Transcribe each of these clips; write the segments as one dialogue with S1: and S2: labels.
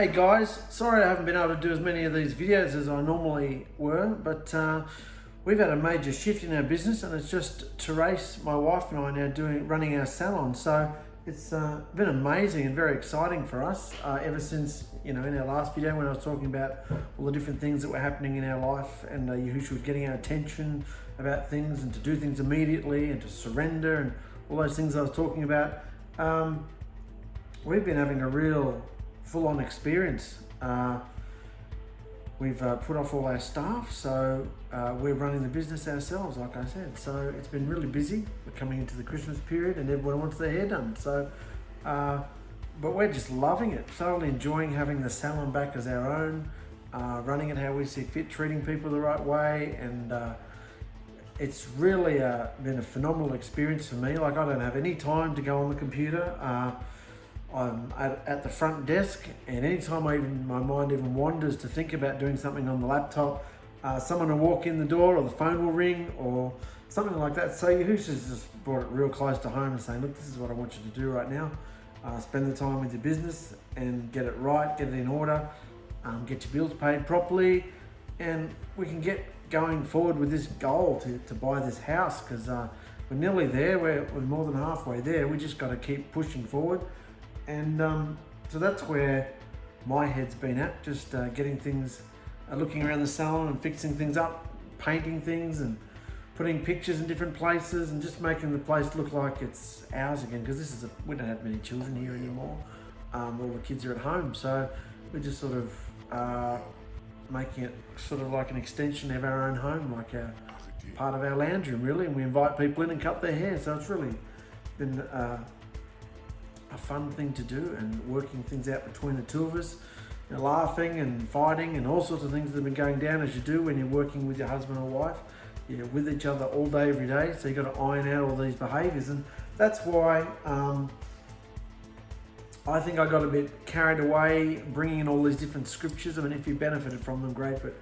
S1: Hey guys, sorry I haven't been able to do as many of these videos as I normally were, but we've had a major shift in our business, and it's just Therese, my wife, and I now running our salon. So it's been amazing and very exciting for us ever since, in our last video when I was talking about all the different things that were happening in our life, and Yahushua was getting our attention about things and to do things immediately and to surrender and all those things I was talking about. We've been having a real full-on experience. We've put off all our staff, so we're running the business ourselves, like I said. So it's been really busy. We're coming into the Christmas period and everyone wants their hair done. So, but we're just loving it, thoroughly enjoying having the salon back as our own, running it how we see fit, treating people the right way, and it's really been a phenomenal experience for me. Like, I don't have any time to go on the computer. I'm at the front desk, and anytime my mind even wanders to think about doing something on the laptop, someone will walk in the door or the phone will ring or something like that. So Yahushua's just brought it real close to home and saying, look, this is what I want you to do right now. Spend the time with your business and get it right, get it in order, get your bills paid properly, and we can get going forward with this goal to buy this house, because we're nearly there. We're more than halfway there. We just got to keep pushing forward. And so that's where my head's been at, just getting things, looking around the salon and fixing things up, painting things and putting pictures in different places and just making the place look like it's ours again, because we don't have many children here anymore. All the kids are at home, so we're just sort of making it sort of like an extension of our own home, like part of our lounge room really, and we invite people in and cut their hair. So it's really been a fun thing to do, and working things out between the two of us, laughing and fighting and all sorts of things that have been going down, as you do when you're working with your husband or wife. You're with each other all day, every day, so you've got to iron out all these behaviours. And that's why I think I got a bit carried away bringing in all these different scriptures. I mean, if you benefited from them, great, but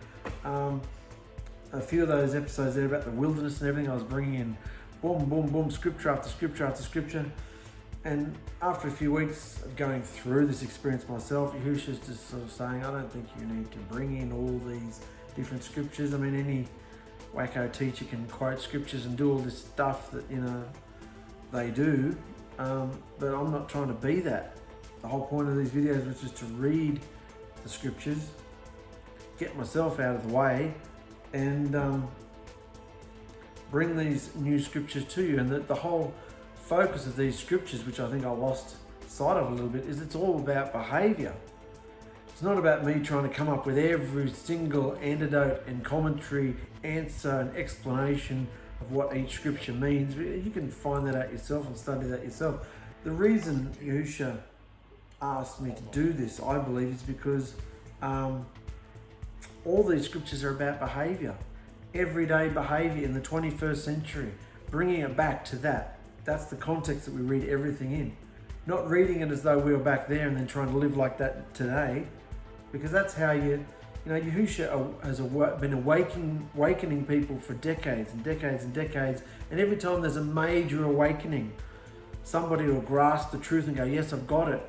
S1: a few of those episodes there about the wilderness and everything, I was bringing in boom, boom, boom, scripture after scripture after scripture. And after a few weeks of going through this experience myself, Yahushua's just sort of saying, I don't think you need to bring in all these different scriptures. I mean, any wacko teacher can quote scriptures and do all this stuff that, they do. But I'm not trying to be that. The whole point of these videos was just to read the scriptures, get myself out of the way, and bring these new scriptures to you. And the whole focus of these scriptures, which I think I lost sight of a little bit, is it's all about behaviour. It's not about me trying to come up with every single antidote and commentary, answer and explanation of what each scripture means. You can find that out yourself and study that yourself. The reason Yahushua asked me to do this, I believe, is because all these scriptures are about behaviour. Everyday behaviour in the 21st century, bringing it back to that. That's the context that we read everything in. Not reading it as though we were back there and then trying to live like that today, because that's how Yahushua has been awakening people for decades and decades and decades. And every time there's a major awakening, somebody will grasp the truth and go, yes, I've got it.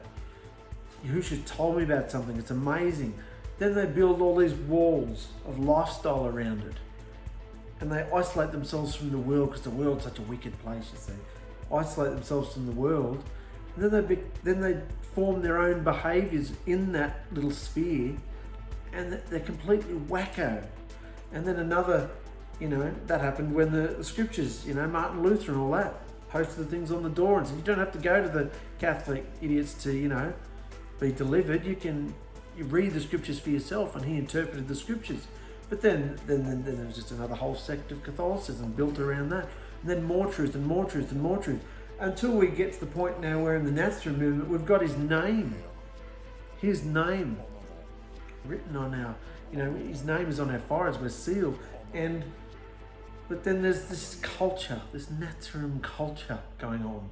S1: Yahushua told me about something, it's amazing. Then they build all these walls of lifestyle around it. And they isolate themselves from the world, because the world's such a wicked place, you see. Isolate themselves from the world, and then they form their own behaviours in that little sphere, and they're completely wacko. And then another, that happened when the scriptures, Martin Luther and all that, posted the things on the door and said, you don't have to go to the Catholic idiots to, be delivered. You read the scriptures for yourself, and he interpreted the scriptures. But then there was just another whole sect of Catholicism built around that. And then more truth and more truth and more truth. Until we get to the point now where in the Nazarene movement, we've got his name written on our, his name is on our foreheads, we're sealed. But then there's this culture, this Nazarene culture going on.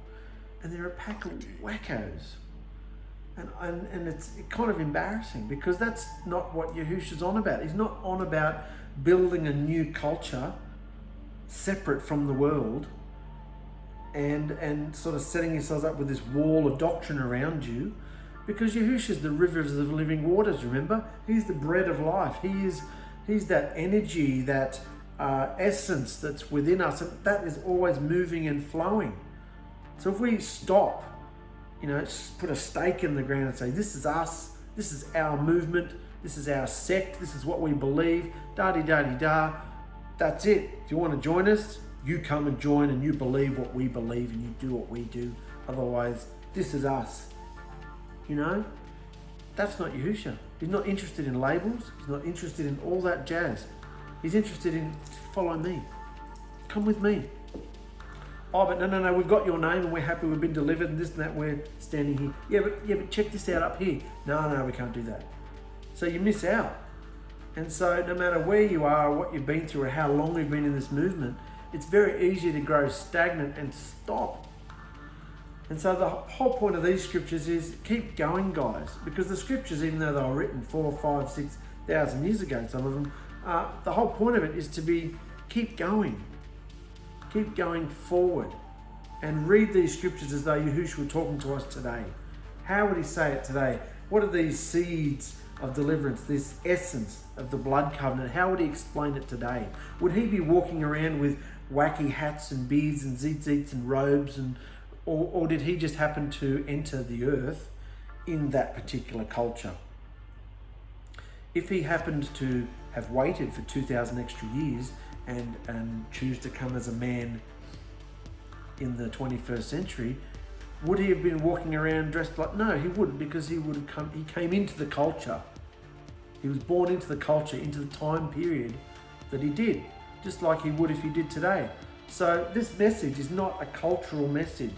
S1: And they're a pack of wackos. And it's kind of embarrassing, because that's not what Yahushua's on about. He's not on about building a new culture separate from the world and sort of setting yourselves up with this wall of doctrine around you Because Yahushua is the rivers of living waters, remember? He's the bread of life. He's that energy, that essence that's within us, and that is always moving and flowing. So if we stop, put a stake in the ground and say, this is us, this is our movement, this is our sect, this is what we believe, da-di-da-di-da, that's it. If you want to join us, you come and join, and you believe what we believe and you do what we do. Otherwise, this is us. That's not Yahushua. He's not interested in labels. He's not interested in all that jazz. He's interested in, follow me. Come with me. Oh, but no, we've got your name and we're happy, we've been delivered and this and that, we're standing here. Yeah, but check this out up here. No, we can't do that. So you miss out. And so no matter where you are, what you've been through, or how long you've been in this movement, it's very easy to grow stagnant and stop. And so the whole point of these scriptures is keep going, guys, because the scriptures, even though they were written 4,000, 5,000, 6,000 years ago, some of them, the whole point of it is to keep going forward, and read these scriptures as though Yahushua were talking to us today. How would he say it today? What are these seeds of deliverance, this essence of the blood covenant? How would he explain it today? Would he be walking around with wacky hats and beards and tzitzits and robes, or did he just happen to enter the earth in that particular culture? If he happened to have waited for 2,000 extra years and choose to come as a man in the 21st century, would he have been walking around dressed like? No, he wouldn't, because he came into the culture. He was born into the culture, into the time period that he did, just like he would if he did today. So this message is not a cultural message.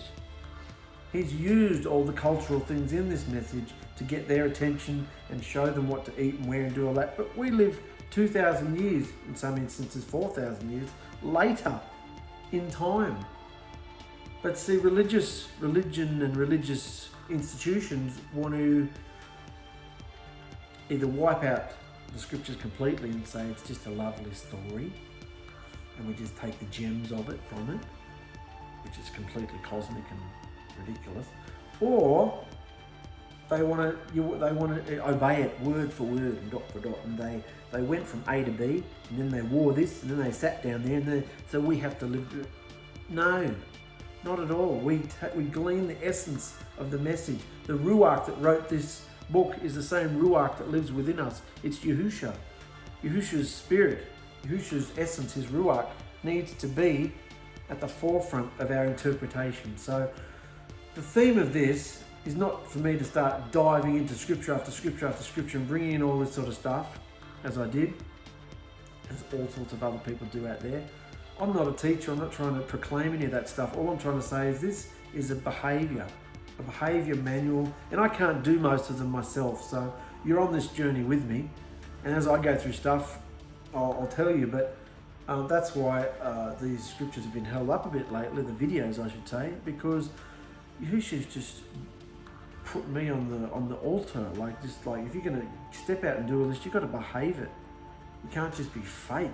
S1: He's used all the cultural things in this message to get their attention and show them what to eat and wear and do all that. But we live 2,000 years, in some instances 4,000 years, later in time. But see, religion and religious institutions want to either wipe out the scriptures completely and say it's just a lovely story, and we just take the gems of it from it, which is completely cosmic and ridiculous, or they want to obey it word for word and dot for dot, and they went from A to B, and then they wore this, and then they sat down there, and so we have to live. No, not at all. We glean the essence of the message. The Ruach that wrote this book is the same Ruach that lives within us. It's Yahushua. Yahushua's spirit, Yahushua's essence, his Ruach, needs to be at the forefront of our interpretation. So the theme of this is not for me to start diving into scripture after scripture after scripture and bringing in all this sort of stuff, as I did, as all sorts of other people do out there. I'm not a teacher. I'm not trying to proclaim any of that stuff. All I'm trying to say is this is a behaviour manual, and I can't do most of them myself. So you're on this journey with me, and as I go through stuff, I'll tell you. But that's why these scriptures have been held up a bit lately, the videos I should say, because Yahushua's just put me on the altar. Like if you're going to step out and do all this, you've got to behave it. You can't just be fake.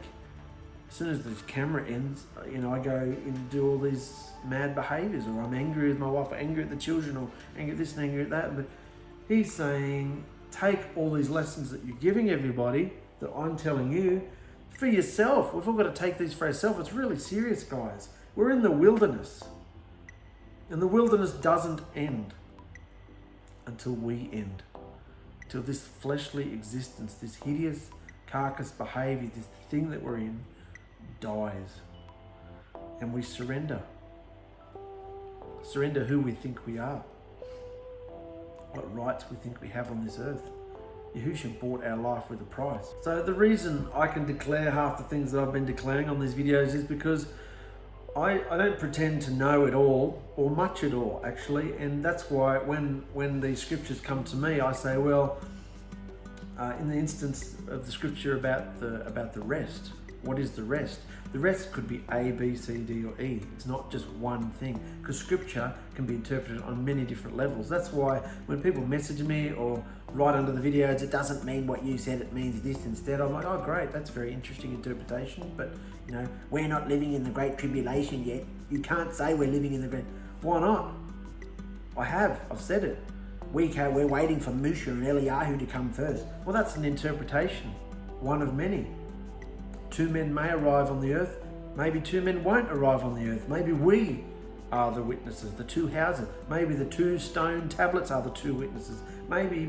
S1: As soon as the camera ends, I go and do all these mad behaviours, or I'm angry with my wife, or angry at the children, or angry at this and angry at that. But he's saying, take all these lessons that you're giving everybody, that I'm telling you, for yourself. We've all got to take these for ourselves. It's really serious, guys. We're in the wilderness, and the wilderness doesn't end until we end, till this fleshly existence, this hideous carcass behaviour, this thing that we're in, dies, and we surrender who we think we are, what rights we think we have on this earth. Yahushua bought our life with a price. So the reason I can declare half the things that I've been declaring on these videos is because I don't pretend to know it all, or much at all actually, and that's why when these scriptures come to me, I say, well, in the instance of the scripture about the rest, what is the rest? The rest could be A, B, C, D, or E. It's not just one thing, because scripture can be interpreted on many different levels. That's why when people message me or write under the videos, it doesn't mean what you said, it means this instead. I'm like, oh great, that's very interesting interpretation, but we're not living in the Great Tribulation yet. You can't say we're living in the Great... Why not? I've said it. we're waiting for Moshe and Eliyahu to come first. Well, that's an interpretation, one of many. 2 men may arrive on the earth, maybe 2 men won't arrive on the earth. Maybe we are the witnesses, the 2 houses. Maybe the 2 stone tablets are the 2 witnesses. Maybe.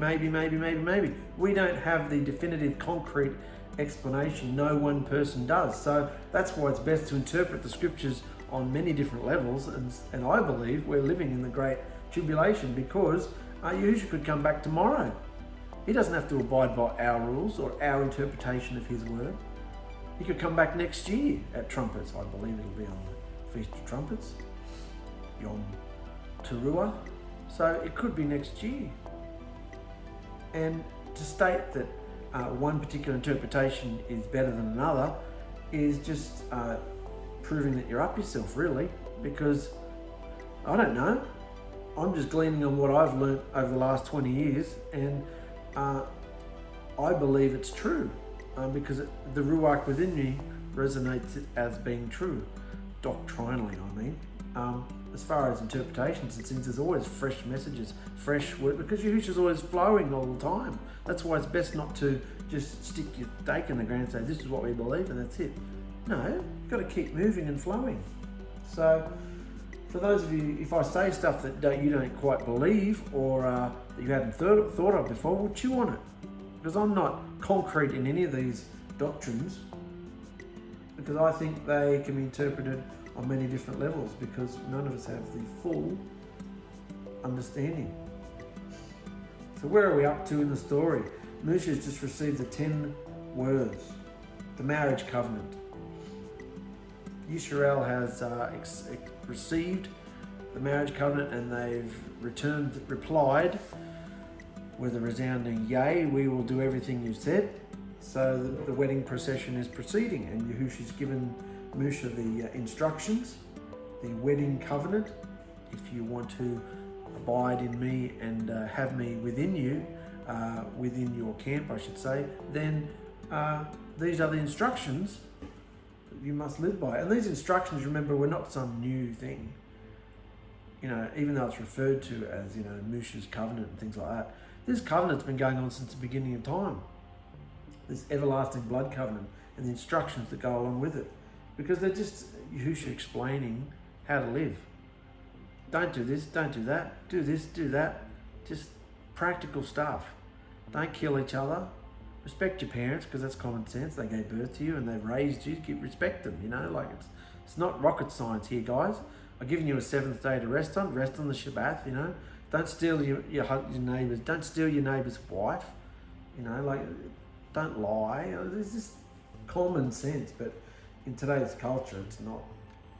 S1: We don't have the definitive, concrete explanation. No one person does. So that's why it's best to interpret the scriptures on many different levels. And I believe we're living in the Great Tribulation because Yahushua could come back tomorrow. He doesn't have to abide by our rules or our interpretation of his word. He could come back next year at trumpets. I believe it'll be on the Feast of Trumpets, Yom Teruah. So it could be next year. And to state that one particular interpretation is better than another is just proving that you're up yourself, really, because I don't know. I'm just gleaning on what I've learnt over the last 20 years, and I believe it's true because the Ruach within me resonates as being true, doctrinally, I mean. As far as interpretations and things, there's always fresh messages, fresh word, because Yahushua's always flowing all the time. That's why it's best not to just stick your stake in the ground and say, this is what we believe and that's it. No, you've got to keep moving and flowing. So, for those of you, if I say stuff that you don't quite believe or that you hadn't thought of before, well, chew on it. Because I'm not concrete in any of these doctrines, because I think they can be interpreted on many different levels, because none of us have the full understanding. So where are we up to in the story? Moshe has just received the 10 words, the marriage covenant. Yisrael has received the marriage covenant, and they've replied with a resounding yay, we will do everything you said. So the wedding procession is proceeding, and Yahushua's given Moshe the instructions, the wedding covenant. If you want to abide in me and have me within you, within your camp, I should say, then these are the instructions that you must live by. And these instructions, remember, were not some new thing. You know, even though it's referred to as, you know, Moshe's covenant and things like that, this covenant's been going on since the beginning of time. This everlasting blood covenant and the instructions that go along with it. Because they're just Yahushua explaining how to live. Don't do this, don't do that, do this, do that. Just practical stuff. Don't kill each other. Respect your parents, because that's common sense. They gave birth to you and they've raised you. Respect them, you know, like it's not rocket science here, guys. I've given you a 7th day to rest on the Shabbat, you know. Don't steal your neighbour's, don't steal your neighbour's wife, you know, like, don't lie. There's just common sense, but in today's culture, it's not,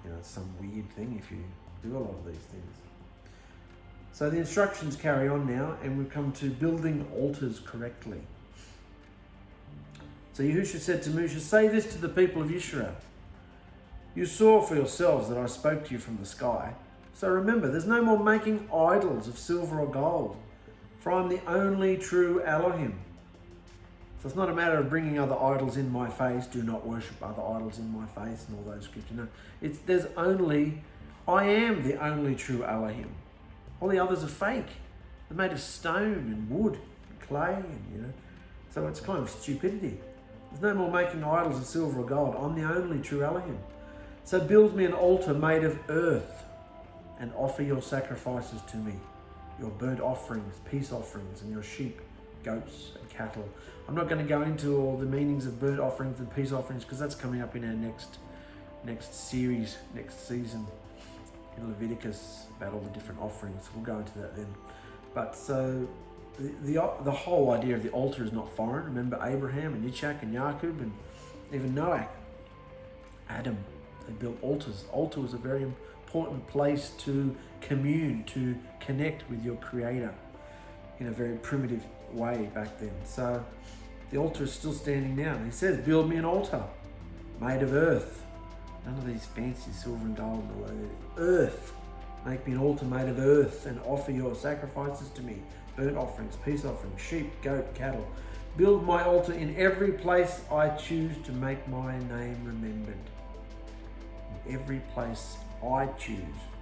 S1: you know, it's some weird thing if you do a lot of these things. So the instructions carry on now, and we've come to building altars correctly. So Yahushua said to Moshe, say this to the people of Israel. You saw for yourselves that I spoke to you from the sky. So remember, there's no more making idols of silver or gold, for I'm the only true Elohim. So it's not a matter of bringing other idols in my face. Do not worship other idols in my face and all those scriptures. No, I am the only true Elohim. All the others are fake. They're made of stone and wood and clay, and you know. So it's kind of stupidity. There's no more making idols of silver or gold. I'm the only true Elohim. So build me an altar made of earth and offer your sacrifices to me, your burnt offerings, peace offerings, and your sheep, goats, and cattle. I'm not going to go into all the meanings of burnt offerings and peace offerings, because that's coming up in our next series, next season in Leviticus, about all the different offerings. We'll go into that then. But so the whole idea of the altar is not foreign. Remember Abraham and Yitzhak and Jacob and even Noah, Adam, they built altars. Altar was a very important place to commune, to connect with your Creator in a very primitive way back then. So the altar is still standing now. He says, build me an altar made of earth. None of these fancy silver and gold. Earth. Make me an altar made of earth and offer your sacrifices to me. Burnt offerings, peace offerings, sheep, goat, cattle. Build my altar in every place I choose to make my name remembered. In every place I choose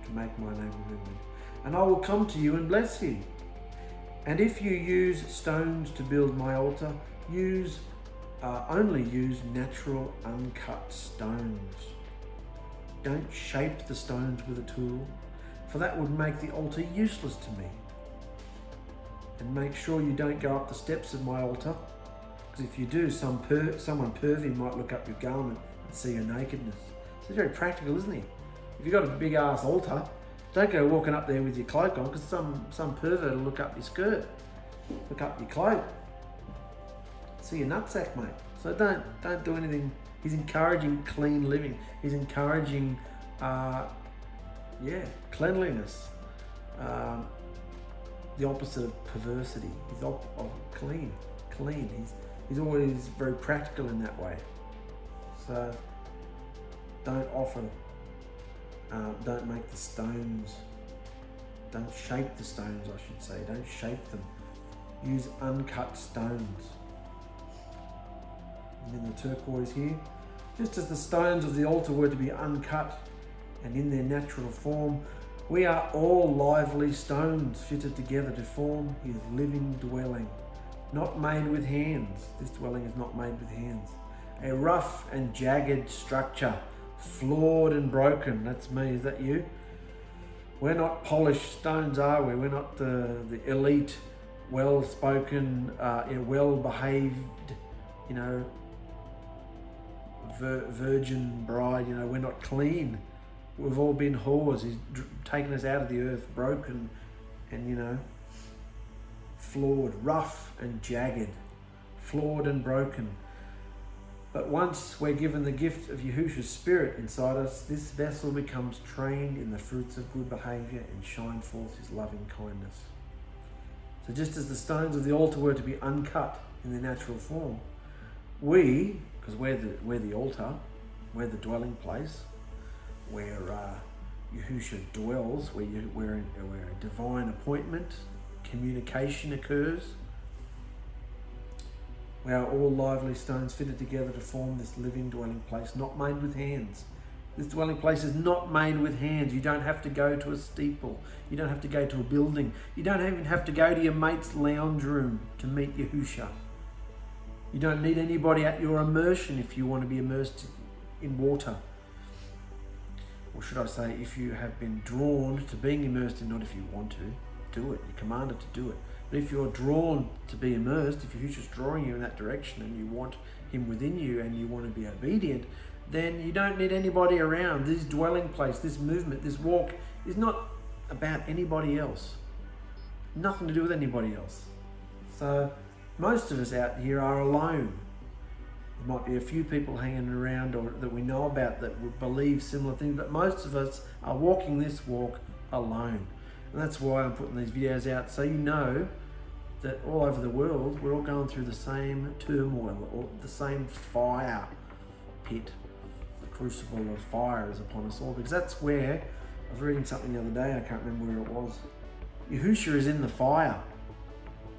S1: to make my name remembered. And I will come to you and bless you. And if you use stones to build my altar, only use natural uncut stones. Don't shape the stones with a tool, for that would make the altar useless to me. And make sure you don't go up the steps of my altar, because if you do, someone pervy might look up your garment and see your nakedness. So it's very practical, isn't he? If you've got a big ass altar, don't go walking up there with your cloak on, because some pervert will look up your skirt, look up your cloak, see your nutsack, mate. So don't do anything. He's encouraging clean living. He's encouraging, cleanliness. The opposite of perversity. He's clean. He's always very practical in that way. So don't make the stones, don't shape the stones, I should say. Don't shape them. Use uncut stones. And then the turquoise here. Just as the stones of the altar were to be uncut and in their natural form, we are all lively stones fitted together to form his living dwelling, not made with hands. This dwelling is not made with hands. A rough and jagged structure, flawed and broken. That's me, is that you? We're not polished stones, are we? We're not the elite, well-spoken, well-behaved, virgin bride. We're not clean. We've all been whores. He's taken us out of the earth, broken and, flawed, rough and jagged, flawed and broken. But once we're given the gift of Yahushua's Spirit inside us, this vessel becomes trained in the fruits of good behaviour and shines forth his loving kindness. So just as the stones of the altar were to be uncut in their natural form, we, because we're the altar, we're the dwelling place, where Yahushua dwells, where a divine appointment, communication occurs. We are all lively stones fitted together to form this living dwelling place, not made with hands. This dwelling place is not made with hands. You don't have to go to a steeple. You don't have to go to a building. You don't even have to go to your mate's lounge room to meet Yahushua. You don't need anybody at your immersion if you want to be immersed in water. Or should I say, if you have been drawn to being immersed in, not if you want to, do it. You're commanded to do it. But if you're drawn to be immersed, if Yahushua's drawing you in that direction and you want him within you and you want to be obedient, then you don't need anybody around. This dwelling place, this movement, this walk is not about anybody else. Nothing to do with anybody else. So most of us out here are alone. There might be a few people hanging around or that we know about that would believe similar things, but most of us are walking this walk alone. And that's why I'm putting these videos out, so you know that all over the world, we're all going through the same turmoil, or the same fire pit. The crucible of fire is upon us all, because that's where, I was reading something the other day, I can't remember where it was. Yahushua is in the fire.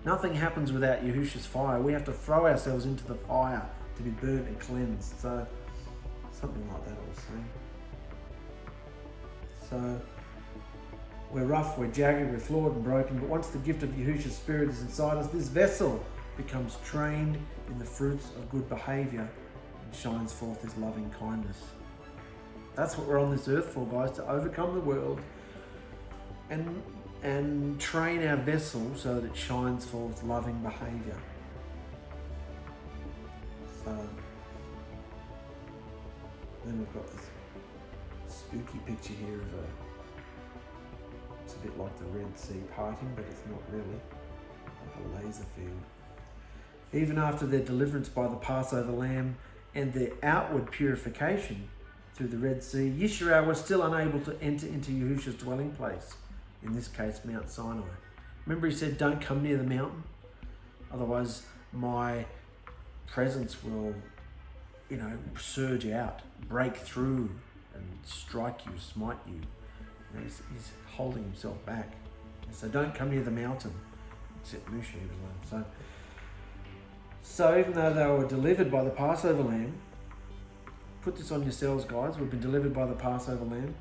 S1: Nothing happens without Yahushua's fire. We have to throw ourselves into the fire to be burnt and cleansed. So, something like that I was saying. So, we're rough, we're jagged, we're flawed and broken, but once the gift of Yahushua's Spirit is inside us, this vessel becomes trained in the fruits of good behaviour and shines forth his loving kindness. That's what we're on this earth for, guys, to overcome the world and train our vessel so that it shines forth loving behaviour. So, then we've got this spooky picture here of it's a bit like the Red Sea parting, but it's not really, like a laser field. Even after their deliverance by the Passover lamb and their outward purification through the Red Sea, Yisrael was still unable to enter into Yahushua's dwelling place, in this case Mount Sinai. Remember he said, don't come near the mountain, otherwise my presence will, surge out, break through and strike you, smite you. He's holding himself back. So don't come near the mountain, except Moshe was one. So even though they were delivered by the Passover lamb, put this on yourselves, guys, we've been delivered by the Passover lamb.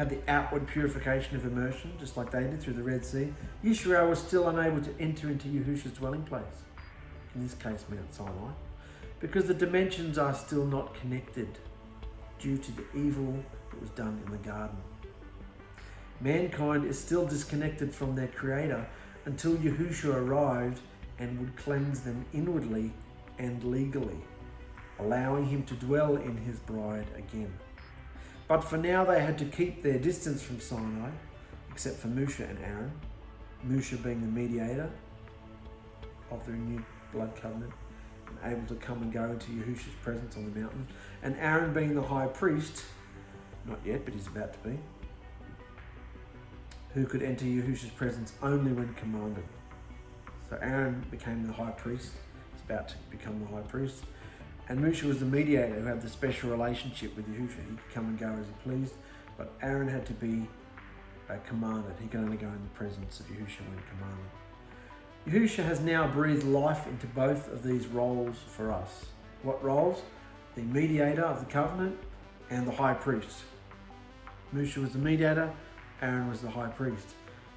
S1: had the outward purification of immersion, just like they did through the Red Sea, Yisrael was still unable to enter into Yahushua's dwelling place, in this case Mount Sinai, because the dimensions are still not connected due to the evil that was done in the garden. Mankind is still disconnected from their Creator until Yahushua arrived and would cleanse them inwardly and legally, allowing him to dwell in his bride again. But for now they had to keep their distance from Sinai, except for Moshe and Aaron, Moshe being the mediator of the renewed blood covenant and able to come and go into Yahushua's presence on the mountain, and Aaron being the high priest, not yet, but he's about to be, who could enter Yahushua's presence only when commanded. So Aaron became the high priest, he's about to become the high priest, and Moshe was the mediator who had the special relationship with Yahushua. He could come and go as he pleased, but Aaron had to be commanded. He could only go in the presence of Yahushua when commanded. Yahushua has now breathed life into both of these roles for us. What roles? The mediator of the covenant and the high priest. Moshe was the mediator, Aaron was the high priest.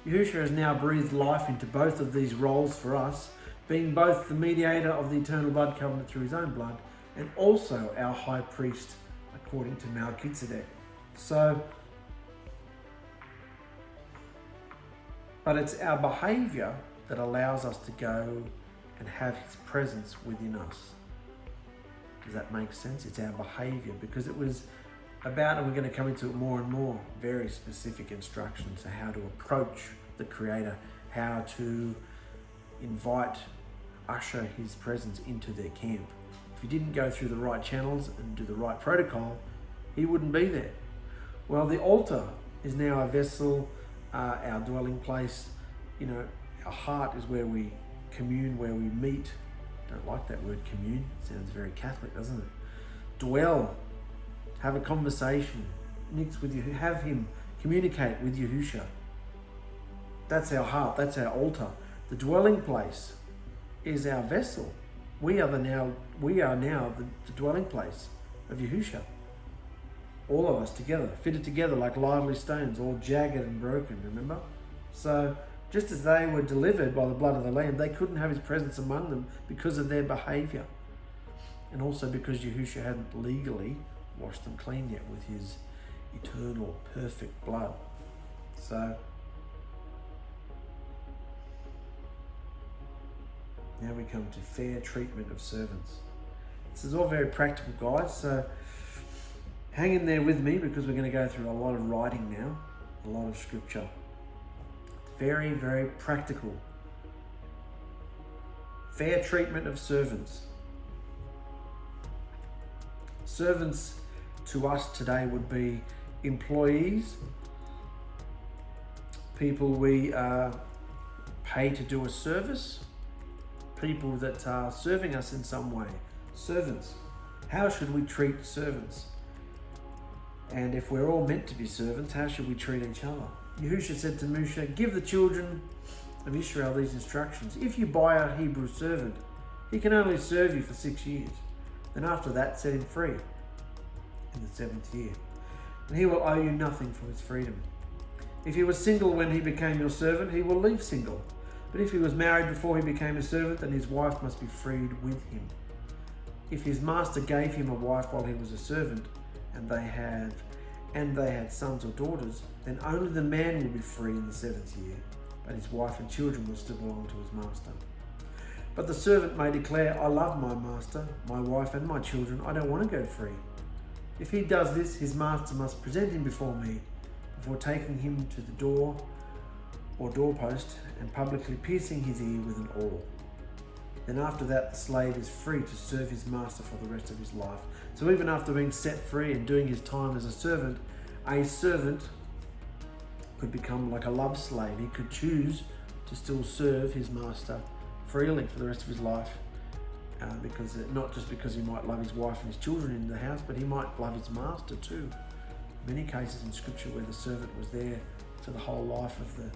S1: Yahushua has now breathed life into both of these roles for us, being both the mediator of the eternal blood covenant through his own blood and also our high priest according to ◕𝕬𝕗𝕬𝕝. But it's our behaviour that allows us to go and have his presence within us. Does that make sense? It's our behaviour, because it was about, and we're going to come into it more and more, very specific instructions on how to approach the Creator, how to invite, usher his presence into their camp. If he didn't go through the right channels and do the right protocol, he wouldn't be there. Well, the altar is now a vessel, our dwelling place. You know, our heart is where we commune, where we meet. Don't like that word commune. It sounds very Catholic, doesn't it? Dwell, have a conversation, mix with you, have him communicate with Yahushua. That's our heart, that's our altar. The dwelling place is our vessel. We are now the dwelling place of Yahushua. All of us together, fitted together like lively stones, all jagged and broken, remember? So just as they were delivered by the blood of the Lamb, they couldn't have his presence among them because of their behaviour. And also because Yahushua hadn't legally washed them clean yet with his eternal, perfect blood. So now we come to fair treatment of servants. This is all very practical, guys, so hang in there with me, because we're going to go through a lot of writing now, a lot of scripture. Very, very practical. Fair treatment of servants. Servants to us today would be employees, people we pay to do a service, people that are serving us in some way. Servants. How should we treat servants? And if we're all meant to be servants, how should we treat each other? Yahushua said to Moshe, give the children of Israel these instructions. If you buy a Hebrew servant, he can only serve you for 6 years. Then after that, set him free in the 7th year. And he will owe you nothing for his freedom. If he was single when he became your servant, he will leave single. But if he was married before he became a servant, then his wife must be freed with him. If his master gave him a wife while he was a servant, and they had sons or daughters, then only the man will be free in the 7th year, but his wife and children will still belong to his master. But the servant may declare, I love my master, my wife and my children, I don't want to go free. If he does this, his master must present him before me, before taking him to the door or doorpost and publicly piercing his ear with an awl. Then after that, the slave is free to serve his master for the rest of his life. So even after being set free and doing his time as a servant could become like a love slave. He could choose to still serve his master freely for the rest of his life, because not just because he might love his wife and his children in the house, but he might love his master too. Many cases in scripture where the servant was there for the whole life of the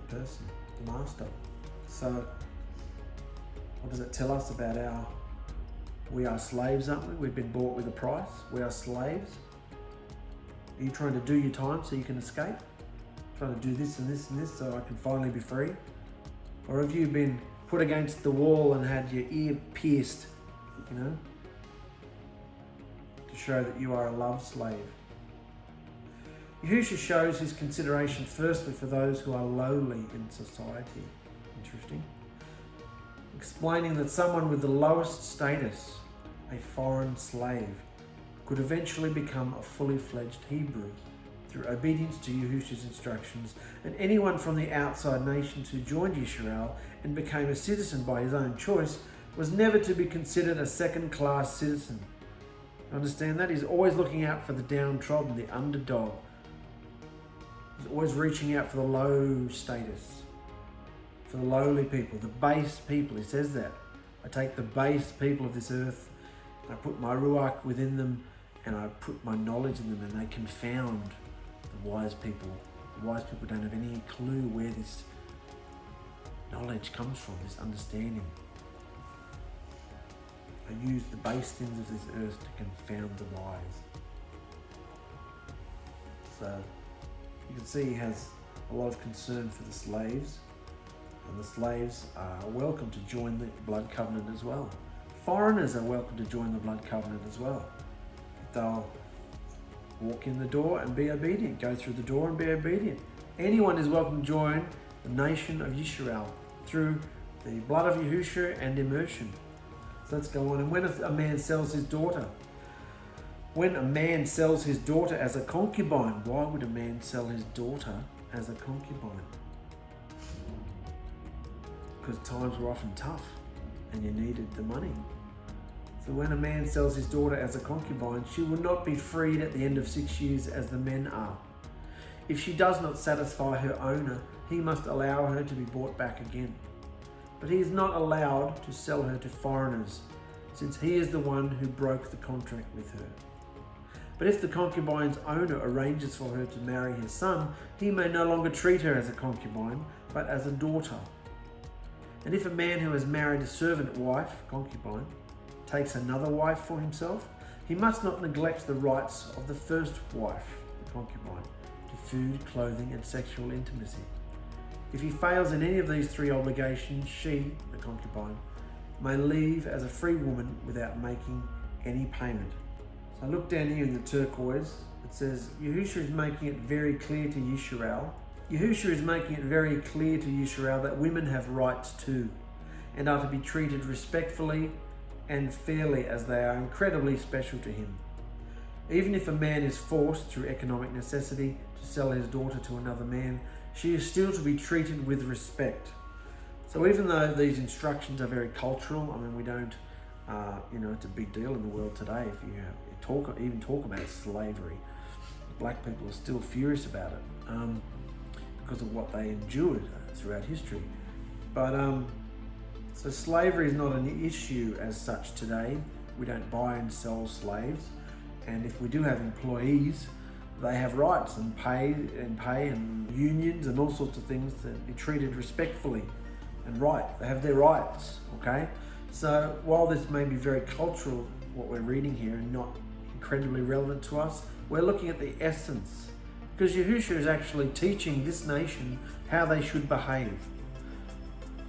S1: person, the master. So what does it tell us about we are slaves, aren't we? We've been bought with a price. We are slaves. Are you trying to do your time so you can escape? Trying to do this and this and this so I can finally be free? Or have you been put against the wall and had your ear pierced, you know, to show that you are a love slave? 𝗓𝗓 shows his consideration firstly for those who are lowly in society. Interesting. Explaining that someone with the lowest status, a foreign slave, could eventually become a fully fledged Hebrew through obedience to 𝗓𝗓's instructions, and anyone from the outside nations who joined Yisrael and became a citizen by his own choice was never to be considered a second-class citizen. Understand that? He's always looking out for the downtrodden, the underdog. He's always reaching out for the low status, for the lowly people, the base people. He says that. I take the base people of this earth, and I put my ruach within them, and I put my knowledge in them, and they confound the wise people. The wise people don't have any clue where this knowledge comes from, this understanding. I use the base things of this earth to confound the wise. So you can see he has a lot of concern for the slaves, and the slaves are welcome to join the blood covenant as well. Foreigners are welcome to join the blood covenant as well. They'll walk in the door and be obedient, go through the door and be obedient. Anyone is welcome to join the nation of Yisrael through the blood of 𝗓𝗓 and immersion. So let's go on. And when a man sells his daughter, when a man sells his daughter as a concubine, why would a man sell his daughter as a concubine? Because times were often tough and you needed the money. So when a man sells his daughter as a concubine, she will not be freed at the end of 6 years as the men are. If she does not satisfy her owner, he must allow her to be bought back again. But he is not allowed to sell her to foreigners, since he is the one who broke the contract with her. But if the concubine's owner arranges for her to marry his son, he may no longer treat her as a concubine, but as a daughter. And if a man who has married a servant wife, concubine, takes another wife for himself, he must not neglect the rights of the first wife, the concubine, to food, clothing, and sexual intimacy. If he fails in any of these three obligations, she, the concubine, may leave as a free woman without making any payment. So look down here in the turquoise. It says, 𝗓𝗓 is making it very clear to Yisrael. 𝗓𝗓 is making it very clear to Yisrael that women have rights too, and are to be treated respectfully and fairly, as they are incredibly special to him. Even if a man is forced through economic necessity to sell his daughter to another man, she is still to be treated with respect. So even though these instructions are very cultural, I mean, we don't, it's a big deal in the world today if you even talk about slavery. Black people are still furious about it because of what they endured throughout history. But so slavery is not an issue as such today. We don't buy and sell slaves, and if we do have employees, they have rights and pay and unions and all sorts of things to be treated respectfully and right. They have their rights, okay? So while this may be very cultural, what we're reading here, and not incredibly relevant to us, we're looking at the essence, because 𝗓𝗓 is actually teaching this nation how they should behave.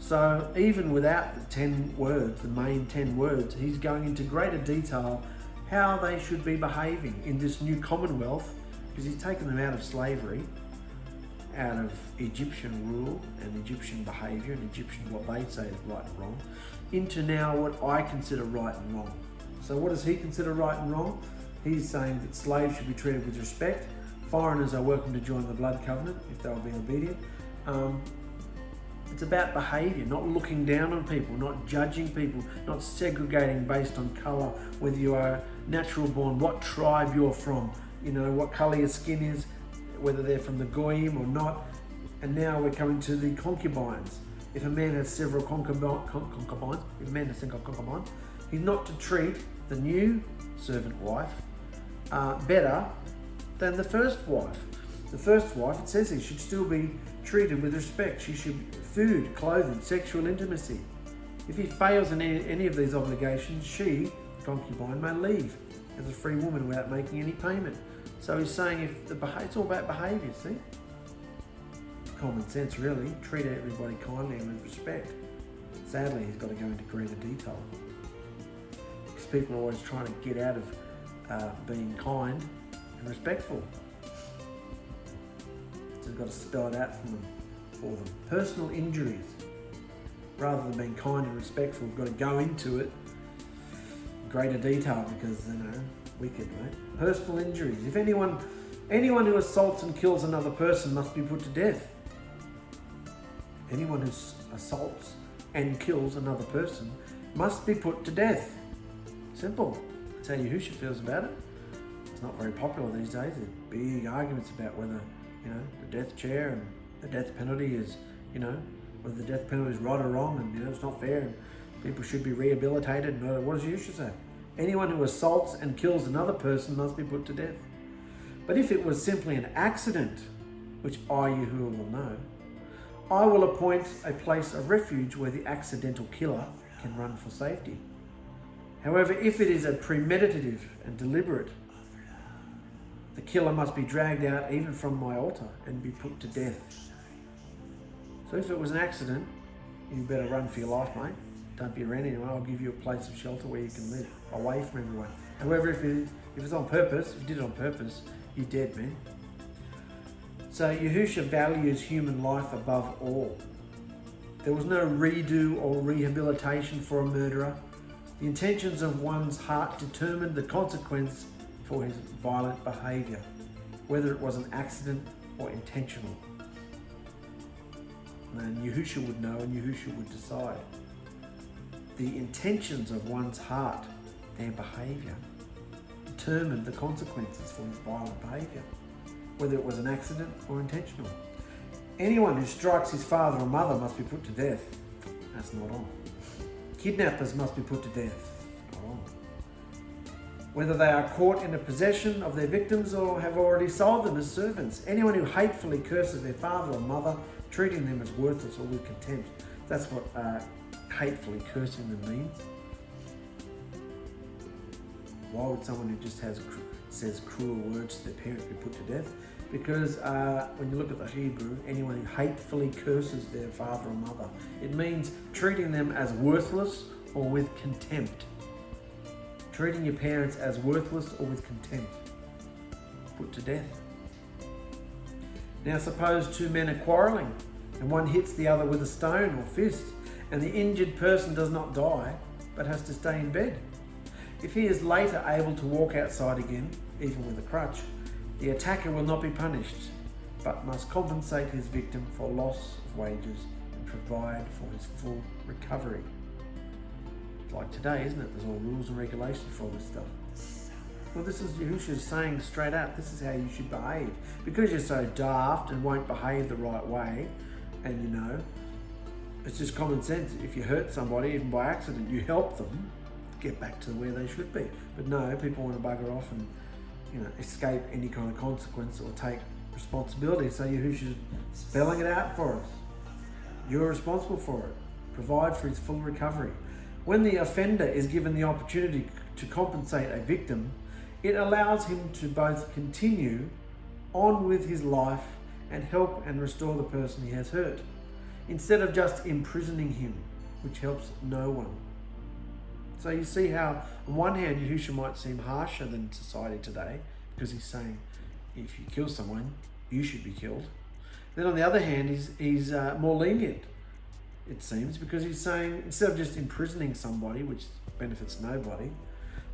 S1: So even without the 10 words, the main 10 words, he's going into greater detail how they should be behaving in this new commonwealth, because he's taken them out of slavery, out of Egyptian rule and Egyptian behaviour and Egyptian what they say is right and wrong, into now what I consider right and wrong. So what does he consider right and wrong? He's saying that slaves should be treated with respect. Foreigners are welcome to join the blood covenant if they'll be obedient. It's about behaviour, not looking down on people, not judging people, not segregating based on colour, whether you are natural born, what tribe you're from, what colour your skin is, whether they're from the goyim or not. And now we're coming to the concubines. If a man has several concubines, he's not to treat the new servant wife better than the first wife. The first wife, it says he should still be treated with respect. She should food, clothing, sexual intimacy. If he fails in any of these obligations, she, concubine, may leave as a free woman without making any payment. So he's saying it's all about behaviour, see? Common sense, really. Treat everybody kindly and with respect. Sadly, he's got to go into greater detail. Because people are always trying to get out of being kind and respectful. So he's got to spell it out for them. Personal injuries. Rather than being kind and respectful, we've got to go into it in greater detail because, wicked, right? Personal injuries. If anyone who assaults and kills another person must be put to death. Anyone who assaults and kills another person must be put to death. Simple. That's how Yahushua feels about it. It's not very popular these days. There's big arguments about whether, the death chair and the death penalty is, whether the death penalty is right or wrong, and it's not fair, and people should be rehabilitated. No, what does Yahushua say? Anyone who assaults and kills another person must be put to death. But if it was simply an accident, which I, Yahuwah, will know, I will appoint a place of refuge where the accidental killer can run for safety. However, if it is a premeditative and deliberate, the killer must be dragged out even from my altar and be put to death. So if it was an accident, you better run for your life, mate. Don't be around anyone. I'll give you a place of shelter where you can live, away from everyone. However, if it's on purpose, if you did it on purpose, you're dead, man. So Yahushua values human life above all. There was no redo or rehabilitation for a murderer. The intentions of one's heart determined the consequence for his violent behaviour, whether it was an accident or intentional. And Yahushua would know and Yahushua would decide. The intentions of one's heart, their behaviour, determined the consequences for his violent behaviour, whether it was an accident or intentional. Anyone who strikes his father or mother must be put to death. That's not on. Kidnappers must be put to death. Not on. Whether they are caught in the possession of their victims or have already sold them as servants. Anyone who hatefully curses their father or mother, treating them as worthless or with contempt. That's what hatefully cursing them means. Why would someone who just says cruel words to their parents be put to death? Because when you look at the Hebrew, anyone who hatefully curses their father or mother, it means treating them as worthless or with contempt. Treating your parents as worthless or with contempt. Put to death. Now suppose two men are quarrelling and one hits the other with a stone or fist, and the injured person does not die but has to stay in bed. If he is later able to walk outside again, even with a crutch, the attacker will not be punished, but must compensate his victim for loss of wages and provide for his full recovery. It's like today, isn't it? There's all rules and regulations for all this stuff. Well, this is Yahushua saying straight out, this is how you should behave. Because you're so daft and won't behave the right way, and it's just common sense. If you hurt somebody, even by accident, you help them get back to where they should be. But no, people want to bugger off and escape any kind of consequence or take responsibility. So Yahushua's spelling it out for us. You're responsible for it. Provide for his full recovery. When the offender is given the opportunity to compensate a victim, it allows him to both continue on with his life and help and restore the person he has hurt, instead of just imprisoning him, which helps no one. So you see how, on one hand, Yahushua might seem harsher than society today, because he's saying, if you kill someone, you should be killed. Then on the other hand, he's more lenient, it seems, because he's saying, instead of just imprisoning somebody, which benefits nobody,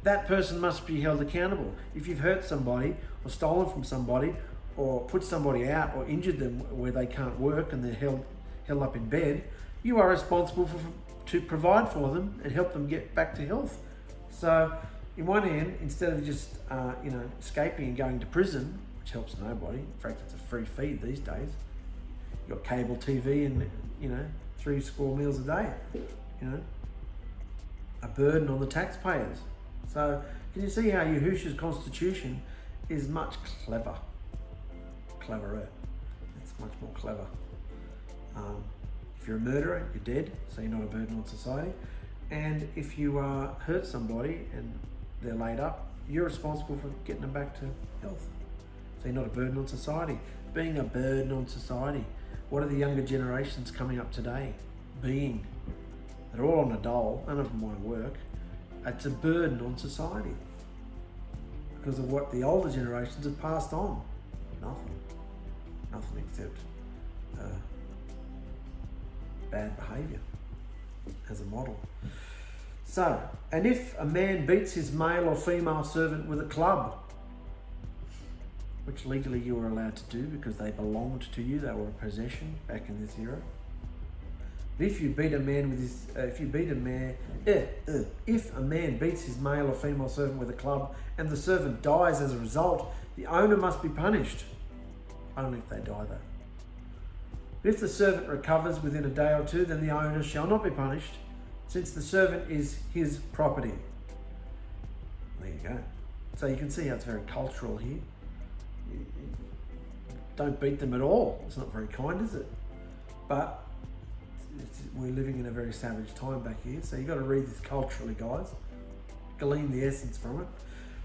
S1: that person must be held accountable. If you've hurt somebody, or stolen from somebody, or put somebody out, or injured them where they can't work and they're held up in bed, you are responsible to provide for them and help them get back to health. So, in one hand, instead of just escaping and going to prison, which helps nobody. In fact, it's a free feed these days. You've got cable TV and 3 score meals a day. A burden on the taxpayers. So, can you see how Yahushua's constitution is much cleverer? It's much more clever. If you're a murderer, you're dead, so you're not a burden on society. And if you hurt somebody and they're laid up, you're responsible for getting them back to health. So you're not a burden on society. Being a burden on society. What are the younger generations coming up today being? They're all on a dole, none of them want to work. It's a burden on society because of what the older generations have passed on. Nothing except bad behaviour as a model. So, and if a man beats his male or female servant with a club, which legally you were allowed to do because they belonged to you, they were a possession back in this era. But if you beat a man with his, if a man beats his male or female servant with a club and the servant dies as a result, the owner must be punished. Only if they die though. But if the servant recovers within a day or two, then the owner shall not be punished, since the servant is his property. There you go. So you can see how it's very cultural here. Don't beat them at all. It's not very kind, is it? But we're living in a very savage time back here, so you've got to read this culturally, guys. Glean the essence from it.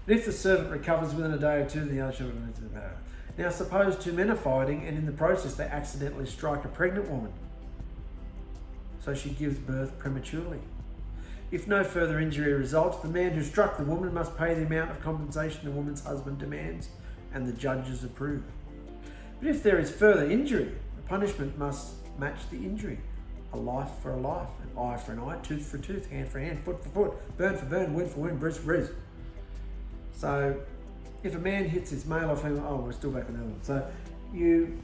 S1: But if the servant recovers within a day or two, the other servant needs to be better. Now, suppose two men are fighting, and in the process they accidentally strike a pregnant woman, so she gives birth prematurely. If no further injury results, the man who struck the woman must pay the amount of compensation the woman's husband demands, and the judges approve. But if there is further injury, the punishment must match the injury. A life for a life, an eye for an eye, tooth for tooth, hand for hand, foot for foot, burn for burn, wound for wound, bruise for bruise. So, if a man hits his male or female, we're still back on the other one. So, you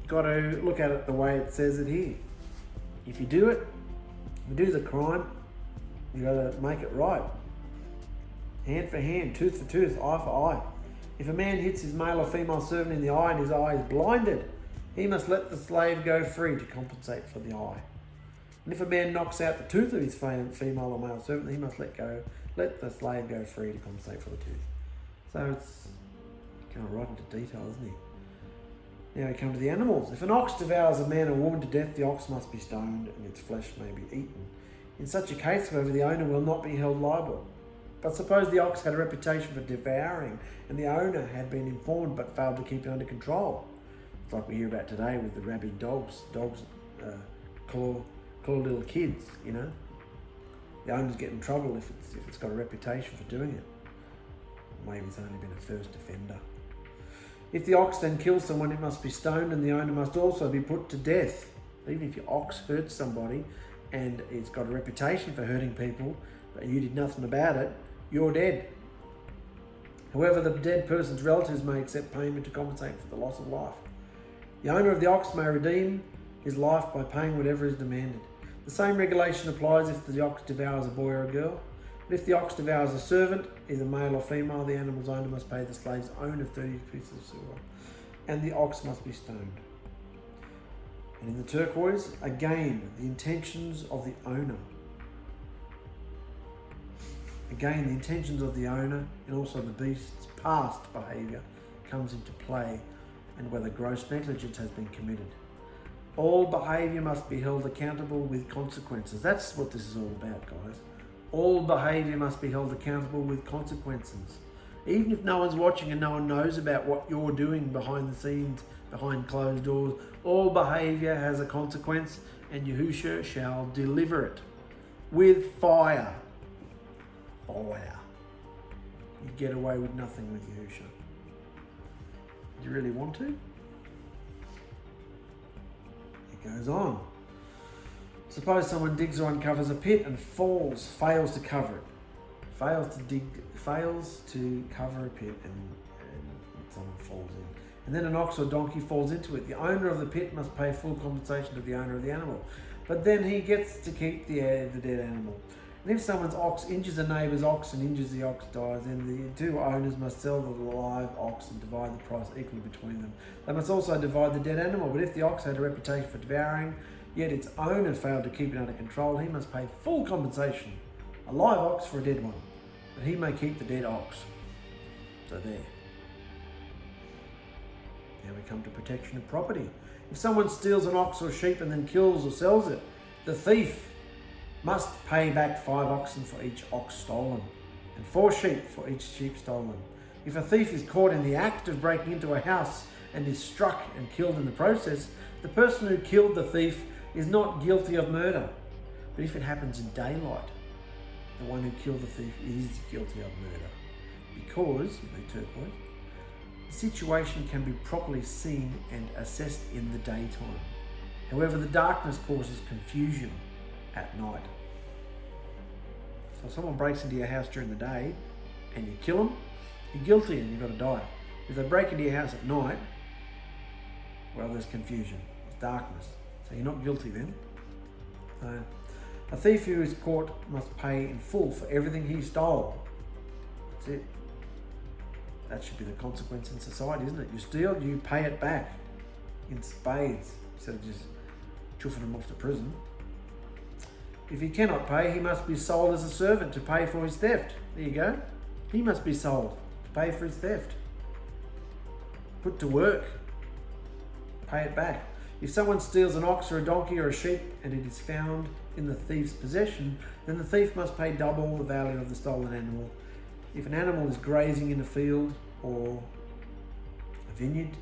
S1: got to look at it the way it says it here. If you do it, you do the crime, you got to make it right. Hand for hand, tooth for tooth, eye for eye. If a man hits his male or female servant in the eye and his eye is blinded, he must let the slave go free to compensate for the eye. And if a man knocks out the tooth of his female or male servant, he must let the slave go free to compensate for the tooth. So it's going right into detail, isn't he? Now we come to the animals. If an ox devours a man or woman to death, the ox must be stoned and its flesh may be eaten. In such a case, however, the owner will not be held liable. But suppose the ox had a reputation for devouring and the owner had been informed but failed to keep it under control. It's like we hear about today with the rabid dogs. Dogs claw little kids, you know. The owner's get in trouble if it's got a reputation for doing it. Maybe it's only been a first offender. If the ox then kills someone, it must be stoned and the owner must also be put to death. Even if your ox hurts somebody and it's got a reputation for hurting people, but you did nothing about it, you're dead. However, the dead person's relatives may accept payment to compensate for the loss of life. The owner of the ox may redeem his life by paying whatever is demanded. The same regulation applies if the ox devours a boy or a girl. But if the ox devours a servant, either male or female, the animal's owner must pay the slave's owner 30 pieces of silver, and the ox must be stoned. And in the turquoise, again, the intentions of the owner. Again, the intentions of the owner and also the beast's past behaviour comes into play, and whether gross negligence has been committed. All behaviour must be held accountable with consequences. That's what this is all about, guys. All behaviour must be held accountable with consequences. Even if no one's watching and no one knows about what you're doing behind the scenes, behind closed doors, all behaviour has a consequence, and Yahushua shall deliver it with fire. Fire. You get away with nothing with Yahushua. Do you really want to? It goes on. Suppose someone digs or uncovers a pit and fails to cover it. Fails to cover a pit and someone falls in. And then an ox or donkey falls into it. The owner of the pit must pay full compensation to the owner of the animal. But then he gets to keep the dead animal. And if someone's ox injures a neighbour's ox and injures the ox dies, then the two owners must sell the live ox and divide the price equally between them. They must also divide the dead animal. But if the ox had a reputation for devouring, yet its owner failed to keep it under control, he must pay full compensation. A live ox for a dead one, but he may keep the dead ox. So there. Now we come to protection of property. If someone steals an ox or sheep and then kills or sells it, the thief must pay back 5 oxen for each ox stolen, and 4 sheep for each sheep stolen. If a thief is caught in the act of breaking into a house and is struck and killed in the process, the person who killed the thief is not guilty of murder. But if it happens in daylight, the one who killed the thief is guilty of murder. Because, turquoise, the situation can be properly seen and assessed in the daytime. However, the darkness causes confusion at night. So if someone breaks into your house during the day and you kill them, you're guilty and you've got to die. If they break into your house at night, well, there's confusion, there's darkness. So you're not guilty then. So a thief who is caught must pay in full for everything he stole. That's it. That should be the consequence in society, isn't it? You steal, you pay it back in spades instead of just chuffing him off to prison. If he cannot pay, he must be sold as a servant to pay for his theft. There you go. He must be sold to pay for his theft. Put to work. Pay it back. If someone steals an ox or a donkey or a sheep and it is found in the thief's possession, then the thief must pay double the value of the stolen animal. If an animal is grazing in a field or a vineyard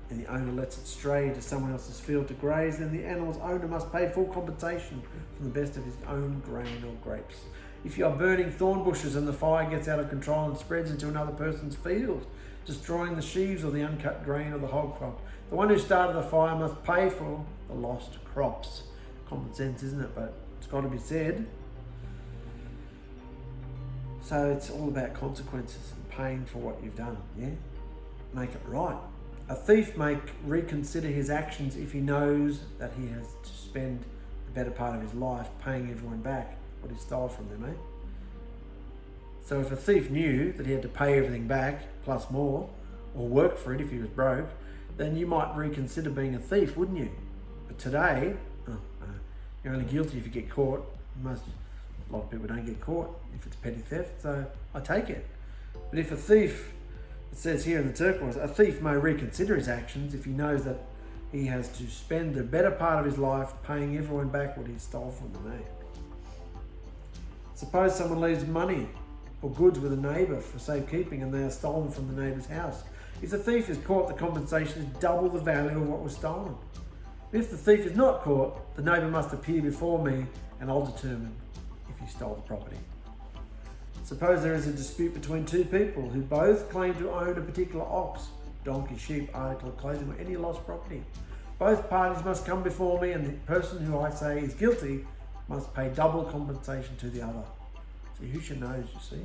S1: and the owner lets it stray to someone else's field to graze, then the animal's owner must pay full compensation from the best of his own grain or grapes. If you are burning thorn bushes and the fire gets out of control and spreads into another person's field, destroying the sheaves or the uncut grain or the whole crop, the one who started the fire must pay for the lost crops. Common sense, isn't it? But it's got to be said. So it's all about consequences and paying for what you've done, yeah? Make it right. A thief may reconsider his actions if he knows that he has to spend the better part of his life paying everyone back what he stole from them, eh? So if a thief knew that he had to pay everything back, plus more, or work for it if he was broke, then you might reconsider being a thief, wouldn't you? But today, you're only guilty if you get caught. A lot of people don't get caught if it's petty theft, so I take it. But if a thief, it says here in the turquoise, a thief may reconsider his actions if he knows that he has to spend the better part of his life paying everyone back what he stole from them, eh? Suppose someone leaves money or goods with a neighbour for safekeeping and they are stolen from the neighbour's house. If the thief is caught, the compensation is double the value of what was stolen. If the thief is not caught, the neighbour must appear before me and I'll determine if he stole the property. Suppose there is a dispute between two people who both claim to own a particular ox, donkey, sheep, article of clothing, or any lost property. Both parties must come before me and the person who I say is guilty must pay double compensation to the other. See, who should knows, you see?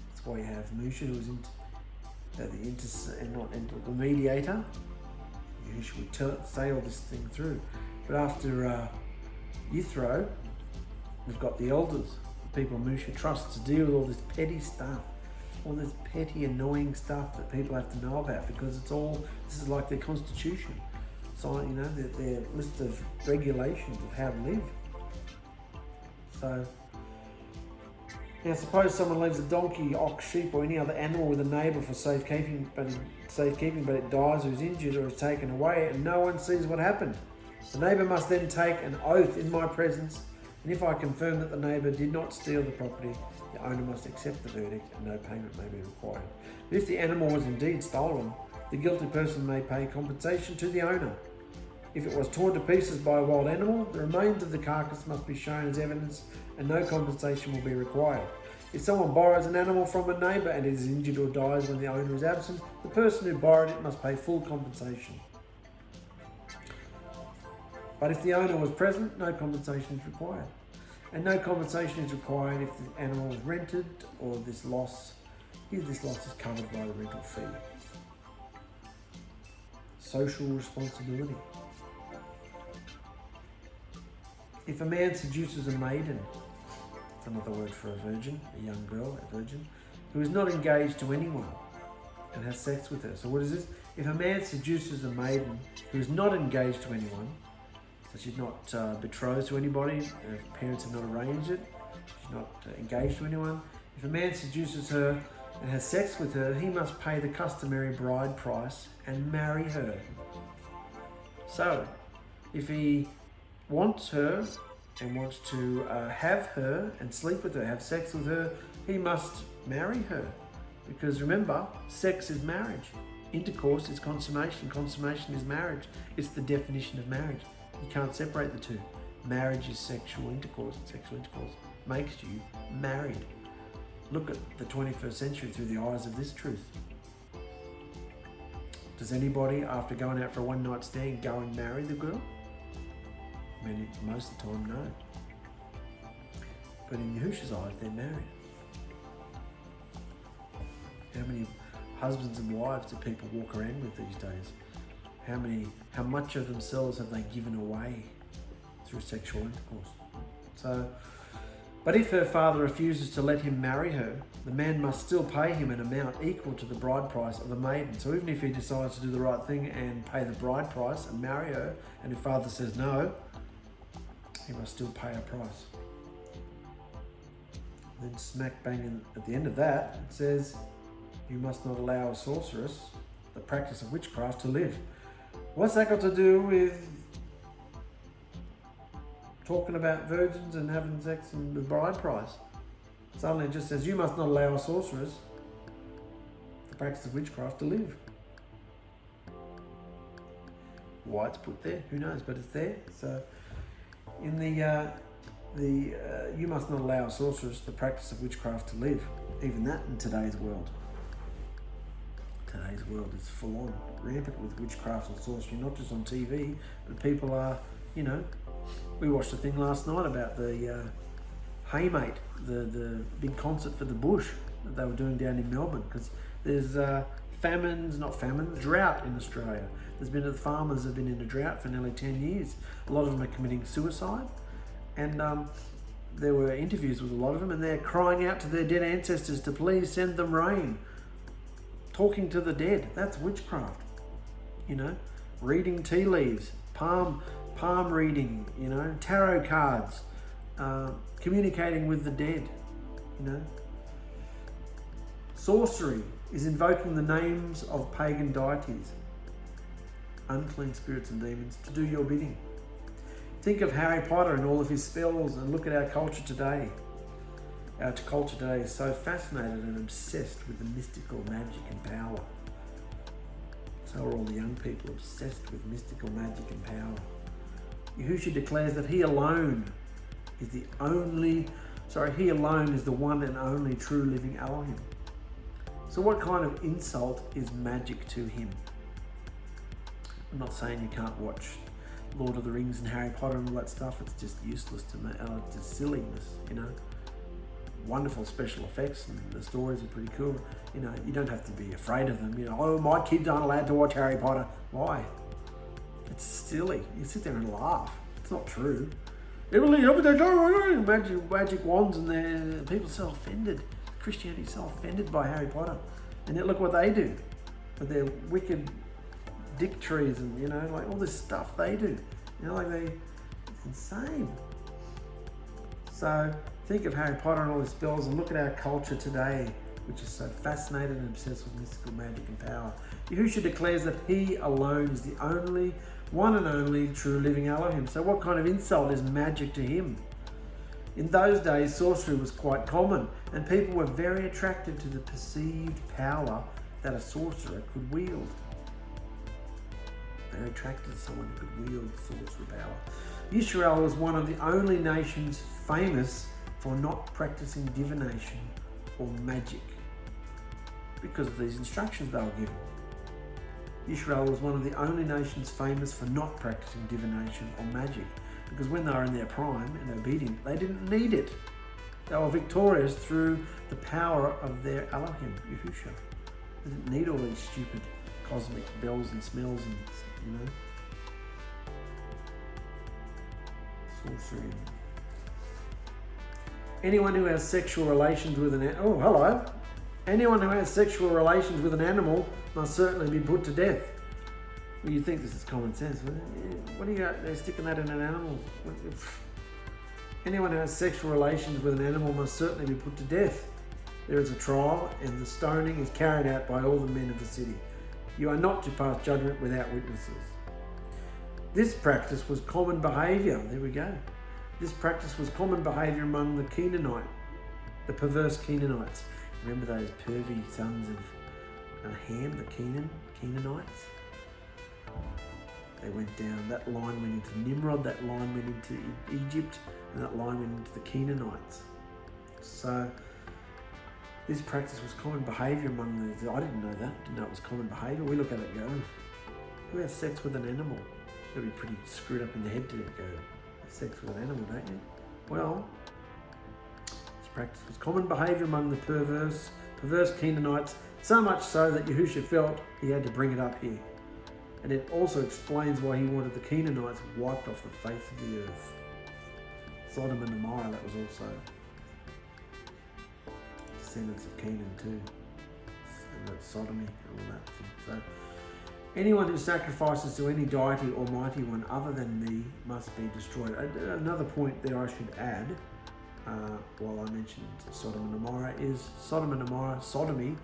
S1: That's why you have Musha, who is the mediator. Who should say all this thing through. But after Yithro, we've got the elders, the people Musha trusts to deal with all this petty stuff, all this petty, annoying stuff that people have to know about, because this is like their constitution. So, their list of regulations of how to live. So, now suppose someone leaves a donkey, ox, sheep, or any other animal with a neighbour for safekeeping, but it dies or is injured or is taken away, and no one sees what happened. The neighbour must then take an oath in my presence, and if I confirm that the neighbour did not steal the property, the owner must accept the verdict and no payment may be required. But if the animal was indeed stolen, the guilty person may pay compensation to the owner. If it was torn to pieces by a wild animal, the remains of the carcass must be shown as evidence and no compensation will be required. If someone borrows an animal from a neighbour and it is injured or dies when the owner is absent, the person who borrowed it must pay full compensation. But if the owner was present, no compensation is required. And no compensation is required if the animal is rented or this loss is covered by the rental fee. Social responsibility. If a man seduces a maiden, it's another word for a virgin, a young girl, a virgin, who is not engaged to anyone and has sex with her. So what is this? If a man seduces a maiden who is not engaged to anyone, so she's not betrothed to anybody, her parents have not arranged it, she's not engaged to anyone. If a man seduces her and has sex with her, he must pay the customary bride price and marry her. So, if he wants her and wants to have her and sleep with her, have sex with her, he must marry her. Because remember, sex is marriage. Intercourse is consummation. Consummation is marriage. It's the definition of marriage. You can't separate the two. Marriage is sexual intercourse, and sexual intercourse makes you married. Look at the 21st century through the eyes of this truth. Does anybody, after going out for a one-night stand, go and marry the girl? Most of the time, no. But in Yahushua's eyes, they're married. How many husbands and wives do people walk around with these days? How much of themselves have they given away through sexual intercourse? But if her father refuses to let him marry her, the man must still pay him an amount equal to the bride price of the maiden. So even if he decides to do the right thing and pay the bride price and marry her, and if father says no, he must still pay a price. Then smack bang at the end of that, it says, you must not allow a sorceress, the practice of witchcraft, to live. What's that got to do with talking about virgins and having sex and the bride price? Suddenly it just says, you must not allow a sorceress, the practice of witchcraft, to live. Why it's put there, who knows, but it's there. So in the you must not allow a sorceress, the practice of witchcraft, to live. Even that in today's world. Today's world is full on, rampant with witchcraft and sorcery, not just on TV, but people are, we watched a thing last night about the ●𝗡𝗡, the big concert for the bush that they were doing down in Melbourne, because there's drought in Australia. The farmers have been in a drought for nearly 10 years. A lot of them are committing suicide, and there were interviews with a lot of them, and they're crying out to their dead ancestors to please send them rain. Talking to the dead, that's witchcraft. Reading tea leaves, palm reading, tarot cards, communicating with the dead, Sorcery is invoking the names of pagan deities, unclean spirits and demons, to do your bidding. Think of Harry Potter and all of his spells, and look at our culture today. Our culture today is so fascinated and obsessed with the mystical magic and power. So are all the young people, obsessed with mystical magic and power. Yahushua declares that he alone is the one and only true living Elohim. So what kind of insult is magic to him? I'm not saying you can't watch Lord of the Rings and Harry Potter and all that stuff. It's just useless to me. It's just silliness, Wonderful special effects, and the stories are pretty cool. You don't have to be afraid of them. Oh, my kids aren't allowed to watch Harry Potter. Why? It's silly. You sit there and laugh. It's not true. Magic wands, and people are so offended. Christianity is so offended by Harry Potter, and yet look what they do with their wicked dick trees and all this stuff they do. It's insane. So think of Harry Potter and all his spells, and look at our culture today, which is so fascinated and obsessed with mystical magic and power. Yahushua declares that he alone is the one and only true living Elohim. So what kind of insult is magic to him? In those days, sorcery was quite common, and people were very attracted to the perceived power that a sorcerer could wield. They're attracted to someone who could wield sorcery power. Israel was one of the only nations famous for not practicing divination or magic because of these instructions they were given. Israel was one of the only nations famous for not practicing divination or magic, because when they were in their prime and obedient, they didn't need it. They were victorious through the power of their Elohim, Yahushua. They didn't need all these stupid cosmic bells and smells and, sorcery. Anyone who has sexual relations with Anyone who has sexual relations with an animal must certainly be put to death. Well, you think this is common sense. What are you out there sticking that in an animal? Anyone who has sexual relations with an animal must certainly be put to death. There is a trial, and the stoning is carried out by all the men of the city. You are not to pass judgment without witnesses. This practice was common behaviour. There we go. This practice was common behaviour among the Canaanite, the perverse Canaanites. Remember those pervy sons of Ham, the Canaanites? They went down, that line went into Nimrod, that line went into Egypt, and that line went into the Canaanites. So this practice was common behaviour among the, I didn't know that, didn't know it was common behaviour. We look at it and go, who has sex with an animal? You'll be pretty screwed up in the head to go, have sex with an animal, don't you? Well, this practice was common behaviour among the perverse Canaanites, so much so that Yahushua felt he had to bring it up here. And it also explains why he wanted the Canaanites wiped off the face of the earth. Sodom and Gomorrah, that was also descendants of Canaan too. And that's sodomy and all that thing. So, anyone who sacrifices to any deity or mighty one other than me must be destroyed. Another point there I should add, while I mentioned Sodom and Gomorrah, is Sodom and Gomorrah, sodomy,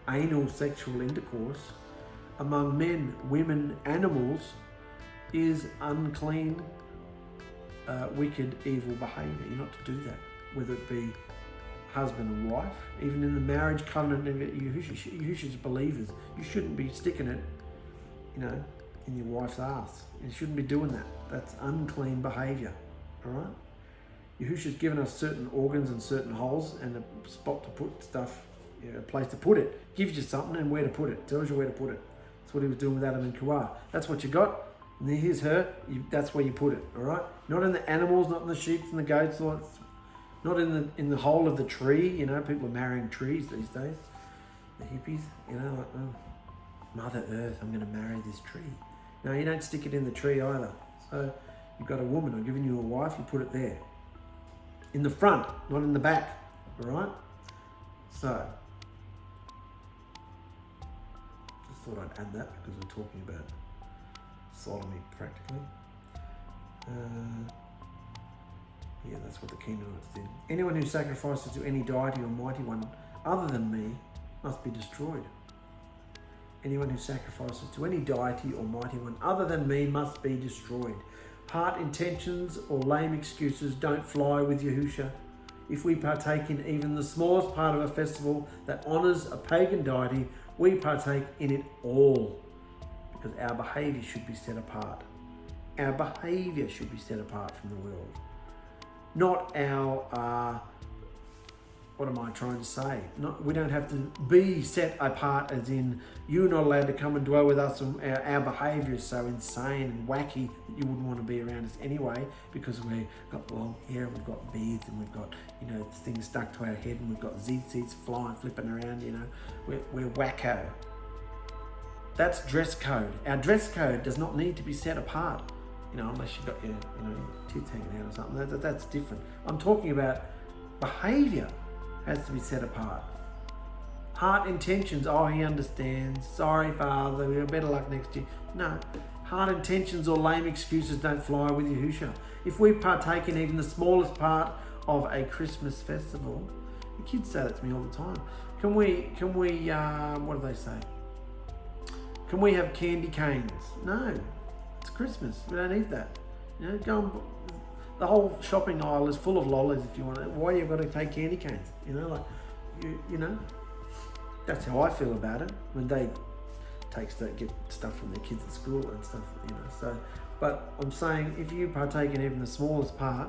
S1: anal sexual intercourse, among men, women, animals, is unclean, wicked, evil behaviour. You're not to do that, whether it be husband and wife, even in the marriage covenant of Yahushua's believers. You shouldn't be sticking it, in your wife's ass. You shouldn't be doing that. That's unclean behaviour, all right? Yahushua's given us certain organs and certain holes and a spot to put stuff, a place to put it. Gives you something and where to put it. Tells you where to put it. That's what he was doing with Adam and Kawah. That's what you got. And here's her. That's where you put it. All right. Not in the animals. Not in the sheep and the goats. Not in the hole of the tree. People are marrying trees these days. The hippies. Mother Earth. I'm going to marry this tree. No, you don't stick it in the tree either. So you've got a woman. I'm giving you a wife. You put it there. In the front, not in the back. All right. So. Thought I'd add that because we're talking about sodomy practically. Yeah, that's what the Canaanites did. Anyone who sacrifices to any deity or mighty one other than me must be destroyed. Anyone who sacrifices to any deity or mighty one other than me must be destroyed. Heart intentions or lame excuses don't fly with Yahushua. If we partake in even the smallest part of a festival that honours a pagan deity, we partake in it all, because our behaviour should be set apart. Our behaviour should be set apart from the world. Not our, what am I trying to say? We don't have to be set apart as in, you're not allowed to come and dwell with us, and our behaviour is so insane and wacky that you wouldn't want to be around us anyway, because we've got long hair, we've got beards, and we've got, things stuck to our head, and we've got tzitzi's flying, flipping around, we're wacko. That's dress code. Our dress code does not need to be set apart, unless you've got your, tits hanging out or something. That's different. I'm talking about behaviour has to be set apart. Heart intentions, he understands. Sorry, Father, we have better luck next year. No, heart intentions or lame excuses don't fly with Yahushua. If we partake in even the smallest part of a Christmas festival, the kids say that to me all the time. Can we, what do they say? Can we have candy canes? No, it's Christmas. We don't eat that. Go and, the whole shopping aisle is full of lollies if you want it. Why you've got to take candy canes? That's how I feel about it. When they get stuff from their kids at school and stuff, So, but I'm saying, if you partake in even the smallest part,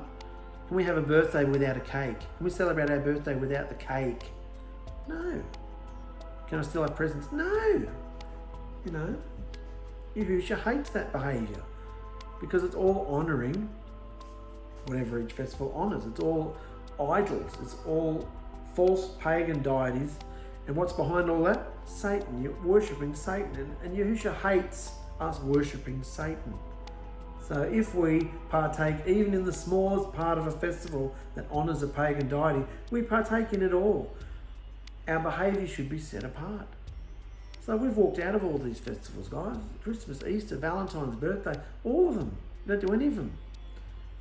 S1: can we have a birthday without a cake? Can we celebrate our birthday without the cake? No. Can I still have presents? No. Yahushua hates that behaviour, because it's all honouring whatever each festival honours. It's all idols. It's all false pagan deities. And what's behind all that? Satan. You're worshipping Satan. And Yahushua hates us worshipping Satan. So if we partake even in the smallest part of a festival that honours a pagan deity, we partake in it all. Our behaviour should be set apart. So we've walked out of all these festivals, guys. Christmas, Easter, Valentine's, birthday, all of them. We don't do any of them.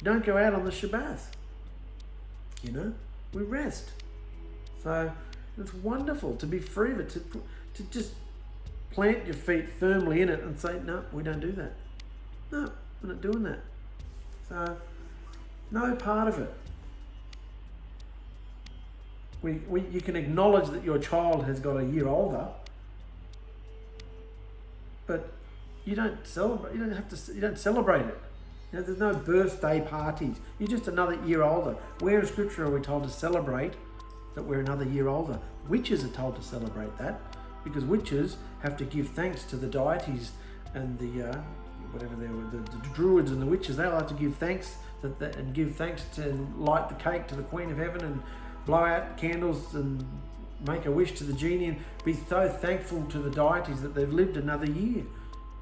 S1: Don't go out on the Shabbat. We rest. So it's wonderful to be free of it, to just plant your feet firmly in it and say, no, we don't do that. No, we're not doing that. So no part of it. You can acknowledge that your child has got a year older, but you don't celebrate. You don't celebrate it. You know, there's no birthday parties. You're just another year older. Where in Scripture are we told to celebrate that we're another year older? Witches are told to celebrate that, because witches have to give thanks to the deities and the whatever they were, the druids and the witches. They'll have to give thanks and give thanks to light the cake to the Queen of Heaven and blow out candles and make a wish to the genie and be so thankful to the deities that they've lived another year.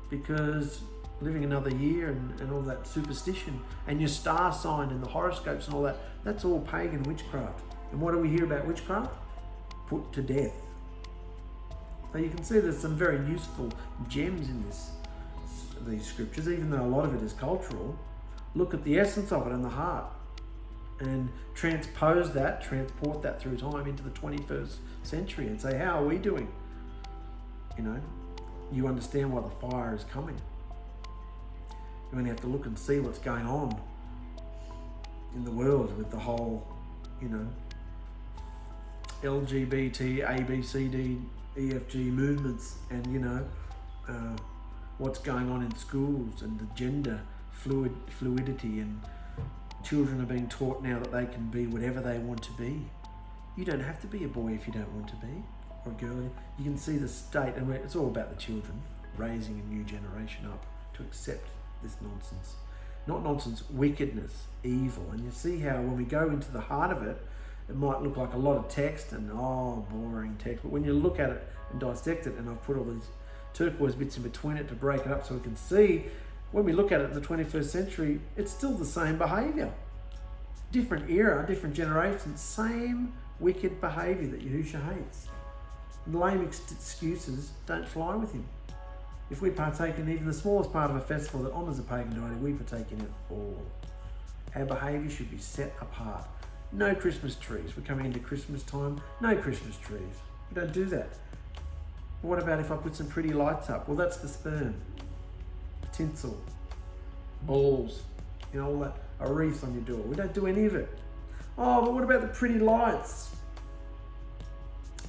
S1: Because living another year and all that superstition and your star sign and the horoscopes and all that, that's all pagan witchcraft. And what do we hear about witchcraft? Put to death. So you can see there's some very useful gems in these scriptures, even though a lot of it is cultural. Look at the essence of it and the heart, and transport that through time into the 21st century and say, how are we doing? You know, you understand why the fire is coming. You only have to look and see what's going on in the world with the whole, you know, LGBT, A, B, C, D, E, F, G movements, and, you know, what's going on in schools and the gender fluidity, and children are being taught now that they can be whatever they want to be. You don't have to be a boy if you don't want to be, or a girl. You can see the state, and it's all about the children, raising a new generation up to accept this nonsense. Not nonsense, wickedness, evil. And you see how when we go into the heart of it, it might look like a lot of text and boring text, but when you look at it and dissect it, and I've put all these turquoise bits in between it to break it up so we can see, when we look at it in the 21st century, it's still the same behaviour. Different era, different generation, same wicked behaviour that Yahusha hates. Lame excuses don't fly with him. If we partake in even the smallest part of a festival that honours a pagan deity, we partake in it all. Our behaviour should be set apart. No Christmas trees. We're coming into Christmas time. No Christmas trees. We don't do that. What about if I put some pretty lights up? Well, that's the sperm. Tinsel. Balls. You know, all that. A wreath on your door. We don't do any of it. Oh, but what about the pretty lights?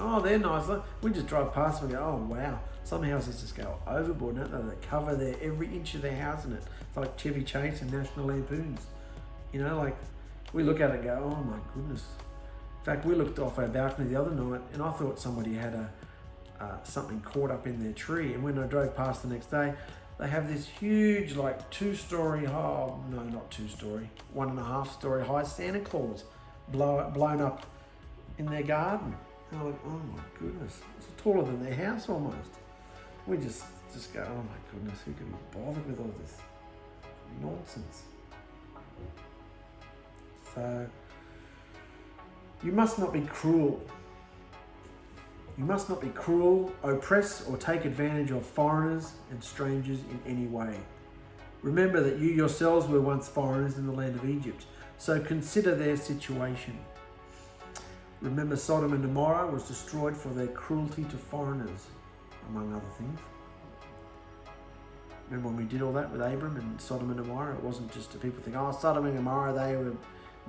S1: Oh, they're nice. We just drive past and we go, oh, wow. Some houses just go overboard, don't they? They cover every inch of their house in it. It's like Chevy Chase and National Lampoons. You know, like, we look at it and go, oh my goodness. In fact, we looked off our balcony the other night and I thought somebody had something caught up in their tree. And when I drove past the next day, they have this huge, like 2-story, oh no, not 2-story, 1.5-story high Santa Claus blown up in their garden. And I'm like, oh my goodness, it's taller than their house almost. We just go, oh my goodness, who could be bothered with all this nonsense? So, you must not be cruel. You must not be cruel, oppress, or take advantage of foreigners and strangers in any way. Remember that you yourselves were once foreigners in the land of Egypt, so consider their situation. Remember, Sodom and Gomorrah was destroyed for their cruelty to foreigners, among other things. Remember when we did all that with Abram and Sodom and Gomorrah? It wasn't just to people think, oh, Sodom and Gomorrah,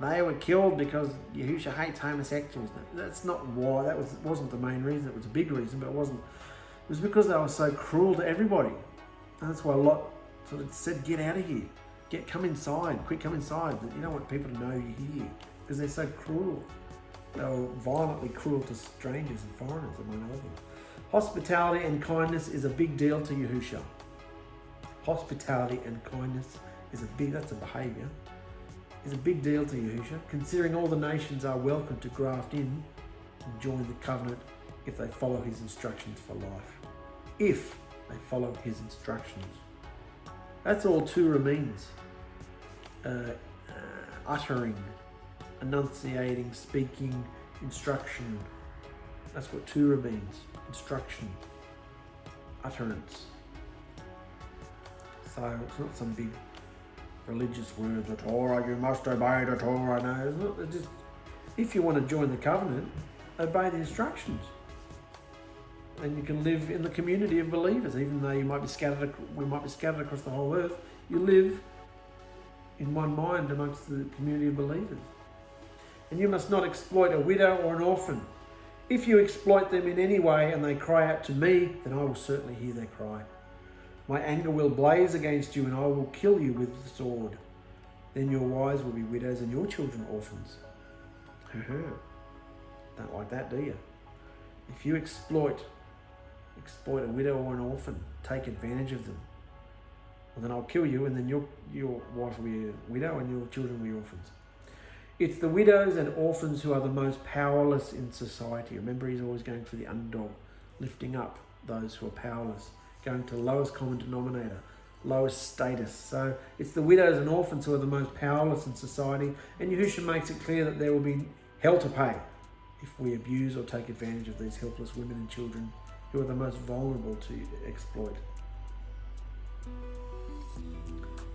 S1: they were killed because Yahusha hates homosexuals. That's not why. That wasn't the main reason. It was a big reason, but it wasn't. It was because they were so cruel to everybody. And that's why Lot sort of said, get out of here. Come inside. Quick, come inside. You don't want people to know you're here because they're so cruel. They were violently cruel to strangers and foreigners, among other things. Hospitality and kindness is a big deal to Yahusha. Hospitality and kindness that's a behaviour, is a big deal to Yahusha, considering all the nations are welcome to graft in and join the covenant if they follow his instructions for life. If they follow his instructions. That's all Torah means. Uttering, enunciating, speaking, instruction. That's what Torah means. Instruction. Utterance. So it's not some big religious word, the Torah, you must obey the Torah. No, it's not. It's just, if you want to join the covenant, obey the instructions. And you can live in the community of believers, even though we might be scattered across the whole earth. You live in one mind amongst the community of believers. and you must not exploit a widow or an orphan. If you exploit them in any way and they cry out to me, then I will certainly hear their cry. My anger will blaze against you and I will kill you with the sword. Then your wives will be widows and your children orphans. Don't like that, do you? If you exploit a widow or an orphan, take advantage of them, well, then I'll kill you, and then your wife will be a widow and your children will be orphans. It's the widows and orphans who are the most powerless in society. Remember, he's always going for the underdog, lifting up those who are powerless, going to lowest common denominator, lowest status. So it's the widows and orphans who are the most powerless in society, and Yahushua makes it clear that there will be hell to pay if we abuse or take advantage of these helpless women and children who are the most vulnerable to exploit.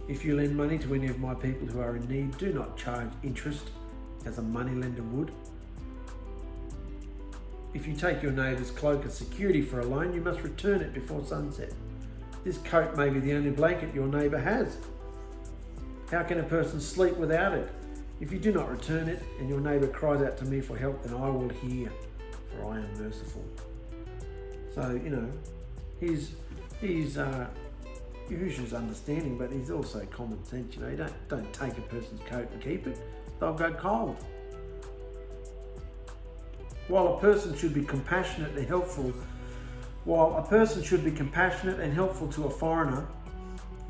S1: If you lend money to any of my people who are in need, do not charge interest as a moneylender would. If you take your neighbour's cloak as security for a loan, you must return it before sunset. This coat may be the only blanket your neighbour has. How can a person sleep without it? If you do not return it and your neighbour cries out to me for help, then I will hear, for I am merciful. So, he's Yahushua's understanding, but he's also common sense. You don't take a person's coat and keep it. They'll go cold. While a person should be compassionate and helpful to a foreigner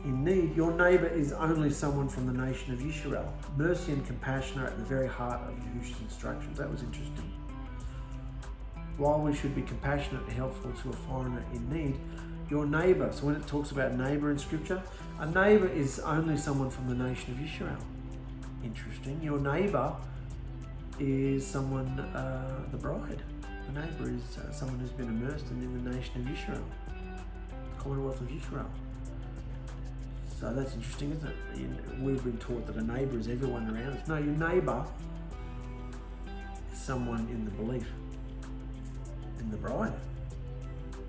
S1: in need, your neighbour is only someone from the nation of Israel. Mercy and compassion are at the very heart of Yahushua's instructions. That was interesting. While we should be compassionate and helpful to a foreigner in need, your neighbour, so when it talks about neighbour in scripture, a neighbour is only someone from the nation of Israel. Interesting. Your neighbour is someone, the bride. The neighbour is someone who's been immersed in the nation of Israel, the Commonwealth of Israel. So that's interesting, isn't it? We've been taught that a neighbour is everyone around us. No, your neighbour is someone in the belief, in the bride.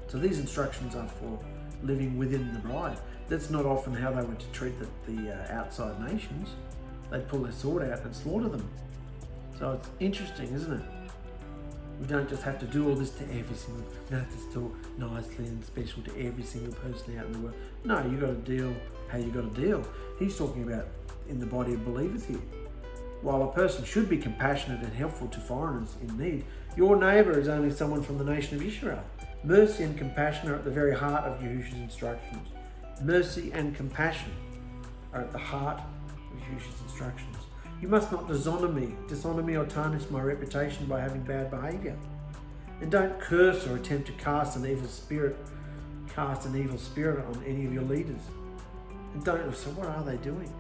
S1: So these instructions are for living within the bride. That's not often how they were to treat the outside nations. They'd pull their sword out and slaughter them. So it's interesting, isn't it? We don't just have to do all this to every single, we don't have to talk nicely and special to every single person out in the world. No, you got to deal how you got to deal. He's talking about in the body of believers here. While a person should be compassionate and helpful to foreigners in need, your neighbour is only someone from the nation of Israel. Mercy and compassion are at the very heart of Yahushua's instructions. Mercy and compassion are at the heart of Yahushua's instructions. You must not dishonor me or tarnish my reputation by having bad behaviour. And don't curse or attempt to cast an evil spirit on any of your leaders. And so what are they doing?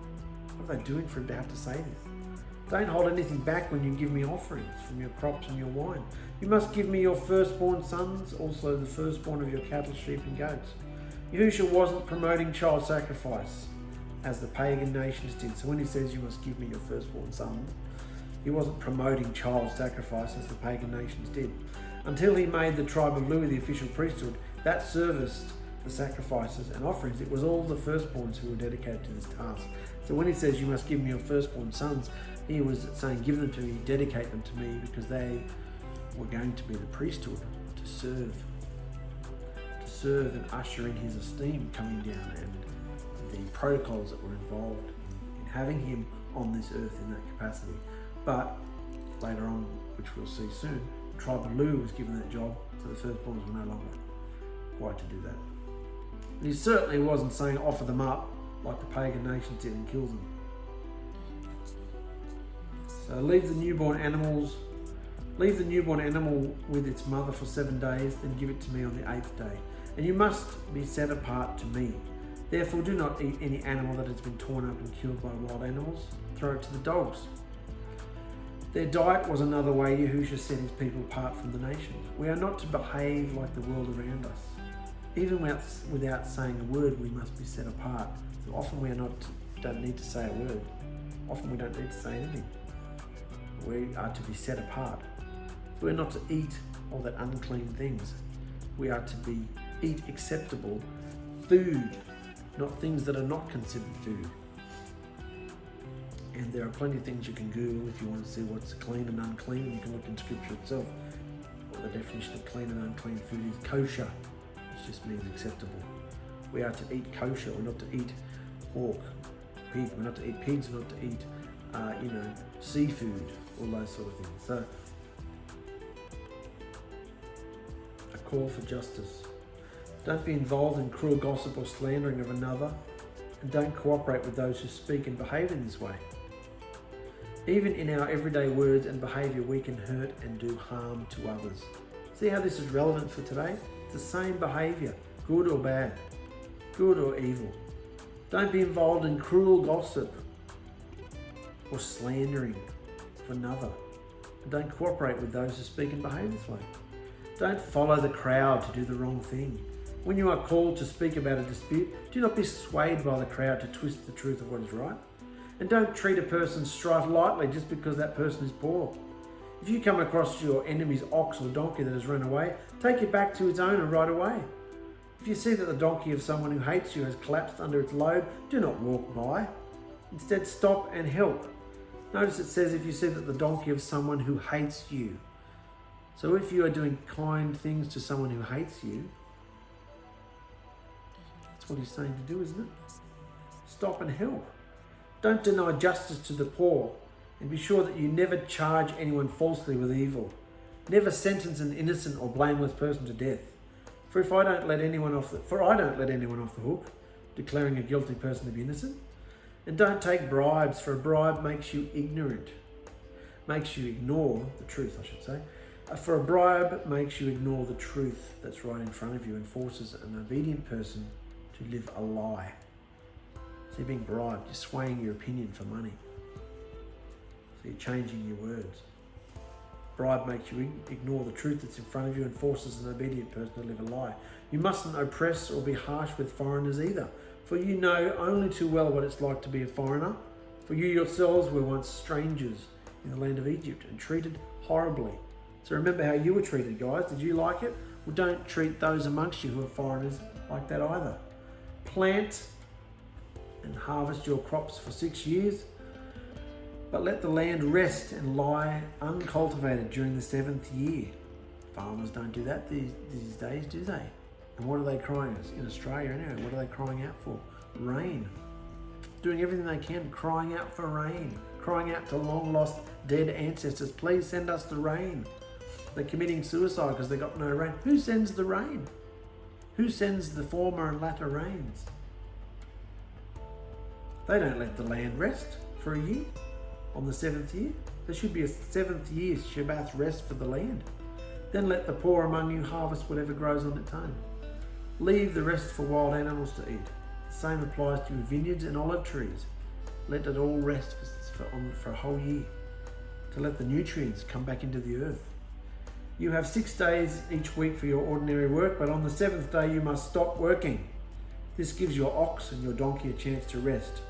S1: What are they doing for him to have to say this? Don't hold anything back when you give me offerings from your crops and your wine. You must give me your firstborn sons, also the firstborn of your cattle, sheep and goats. Yahushua wasn't promoting child sacrifice as the pagan nations did. So when he says you must give me your firstborn sons, he wasn't promoting child sacrifice as the pagan nations did. Until he made the tribe of Levi the official priesthood, that serviced the sacrifices and offerings. It was all the firstborns who were dedicated to this task. So when he says you must give me your firstborn sons, he was saying give them to me, dedicate them to me, because they were going to be the priesthood to serve and usher in his esteem coming down, and the protocols that were involved in having him on this earth in that capacity. But later on, which we'll see soon, the tribe of Levi was given that job, so the firstborns were no longer required to do that. But he certainly wasn't saying offer them up like the pagan nations did and kill them. So leave the newborn animal with its mother for 7 days, then give it to me on the 8th day. And you must be set apart to me. Therefore do not eat any animal that has been torn up and killed by wild animals. Throw it to the dogs. Their diet was another way Yahushua set his people apart from the nations. We are not to behave like the world around us. Even without saying a word, we must be set apart. So often we don't need to say a word. Often we don't need to say anything. We are to be set apart. So we're not to eat all that unclean things. We are to eat acceptable food, not things that are not considered food. And there are plenty of things you can Google if you want to see what's clean and unclean, and you can look in scripture itself. The definition of clean and unclean food is kosher, which just means acceptable. We are to eat kosher, we're not to eat pork, pig, we're not to eat pigs, we're not to eat seafood, all those sort of things. So, a call for justice. Don't be involved in cruel gossip or slandering of another, and don't cooperate with those who speak and behave in this way. Even in our everyday words and behaviour, we can hurt and do harm to others. See how this is relevant for today? It's the same behaviour, good or bad, good or evil. Don't be involved in cruel gossip or slandering of another. And don't cooperate with those who speak and behave this way. Don't follow the crowd to do the wrong thing. When you are called to speak about a dispute, do not be swayed by the crowd to twist the truth of what is right. And don't treat a person's strife lightly just because that person is poor. If you come across your enemy's ox or donkey that has run away, take it back to its owner right away. If you see that the donkey of someone who hates you has collapsed under its load, do not walk by. Instead, stop and help. Notice it says if you see that the donkey of someone who hates you. So if you are doing kind things to someone who hates you, that's what he's saying to do, isn't it? Stop and help. Don't deny justice to the poor, and be sure that you never charge anyone falsely with evil. Never sentence an innocent or blameless person to death. For I don't let anyone off the hook, declaring a guilty person to be innocent. And don't take bribes, for a bribe makes you ignorant. Makes you ignore the truth, I should say. For a bribe makes you ignore the truth that's right in front of you and forces an obedient person to live a lie. So you're being bribed, you're swaying your opinion for money. So you're changing your words. Bribe makes you ignore the truth that's in front of you and forces an obedient person to live a lie. You mustn't oppress or be harsh with foreigners either, for you know only too well what it's like to be a foreigner. For you yourselves were once strangers in the land of Egypt and treated horribly. So remember how you were treated, guys. Did you like it? Well, don't treat those amongst you who are foreigners like that either. Plant and harvest your crops for 6 years, but let the land rest and lie uncultivated during the 7th year. Farmers don't do that these days, do they? And what are they crying in Australia anyway? What are they crying out for? Rain. Doing everything they can, crying out for rain, crying out to long lost dead ancestors, please send us the rain. They're committing suicide because they got no rain. Who sends the rain? Who sends the former and latter rains? They don't let the land rest for a year on the 7th year. There should be a 7th year Shabbat rest for the land. Then let the poor among you harvest whatever grows on its own. Leave the rest for wild animals to eat. The same applies to your vineyards and olive trees. Let it all rest for a whole year, to let the nutrients come back into the earth. You have 6 days each week for your ordinary work, but on the 7th day you must stop working. This gives your ox and your donkey a chance to rest.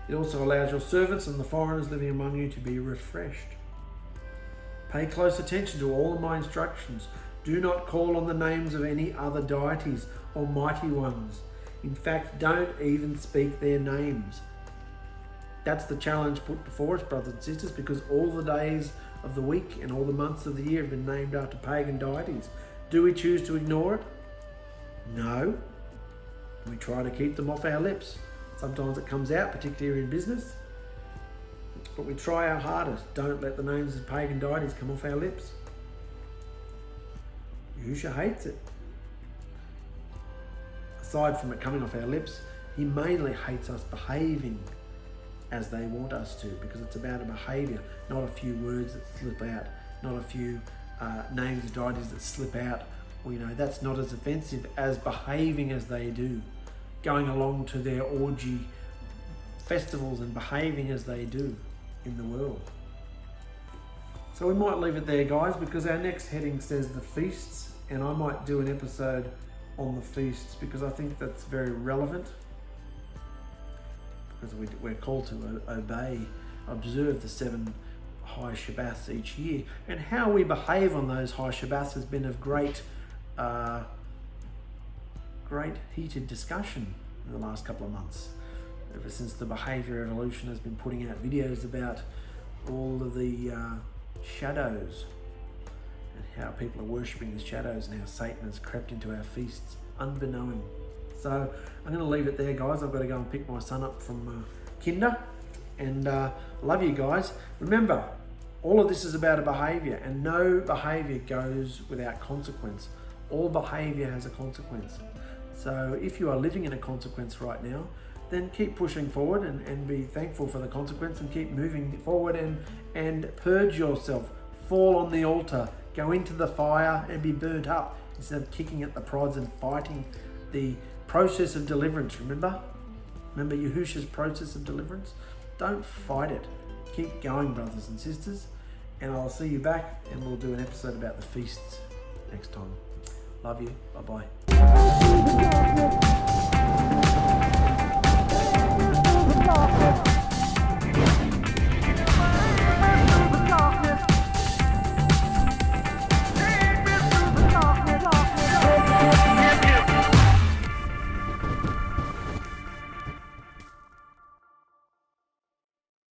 S1: It also allows your servants and the foreigners living among you to be refreshed. Pay close attention to all of my instructions. Do not call on the names of any other deities or mighty ones. In fact, don't even speak their names. That's the challenge put before us, brothers and sisters, because all the days of the week and all the months of the year have been named after pagan deities. Do we choose to ignore it? No. We try to keep them off our lips. Sometimes it comes out, particularly in business. But we try our hardest. Don't let the names of pagan deities come off our lips. Yahushua hates it. Aside from it coming off our lips, he mainly hates us behaving as they want us to, because it's about a behaviour, not a few words that slip out, not a few names of deities that slip out. Well, that's not as offensive as behaving as they do, going along to their orgy festivals and behaving as they do in the world. So we might leave it there, guys, because our next heading says the feasts, and I might do an episode on the feasts because I think that's very relevant, because we're called to observe the 7 high Shabbats each year, and how we behave on those high Shabbats has been of great heated discussion in the last couple of months. ever since the Behaviour Evolution has been putting out videos about all of the shadows and how people are worshipping the shadows and how Satan has crept into our feasts unbeknown. So I'm going to leave it there, guys. I've got to go and pick my son up from kinder, and love you guys. Remember, all of this is about a behaviour, and no behaviour goes without consequence. All behaviour has a consequence. So if you are living in a consequence right now, then keep pushing forward and be thankful for the consequence, and keep moving forward and purge yourself. Fall on the altar, go into the fire and be burnt up, instead of kicking at the prods and fighting the process of deliverance. Remember Yahushua's process of deliverance? Don't fight it. Keep going, brothers and sisters. And I'll see you back, and we'll do an episode about the feasts next time. Love you. Bye-bye.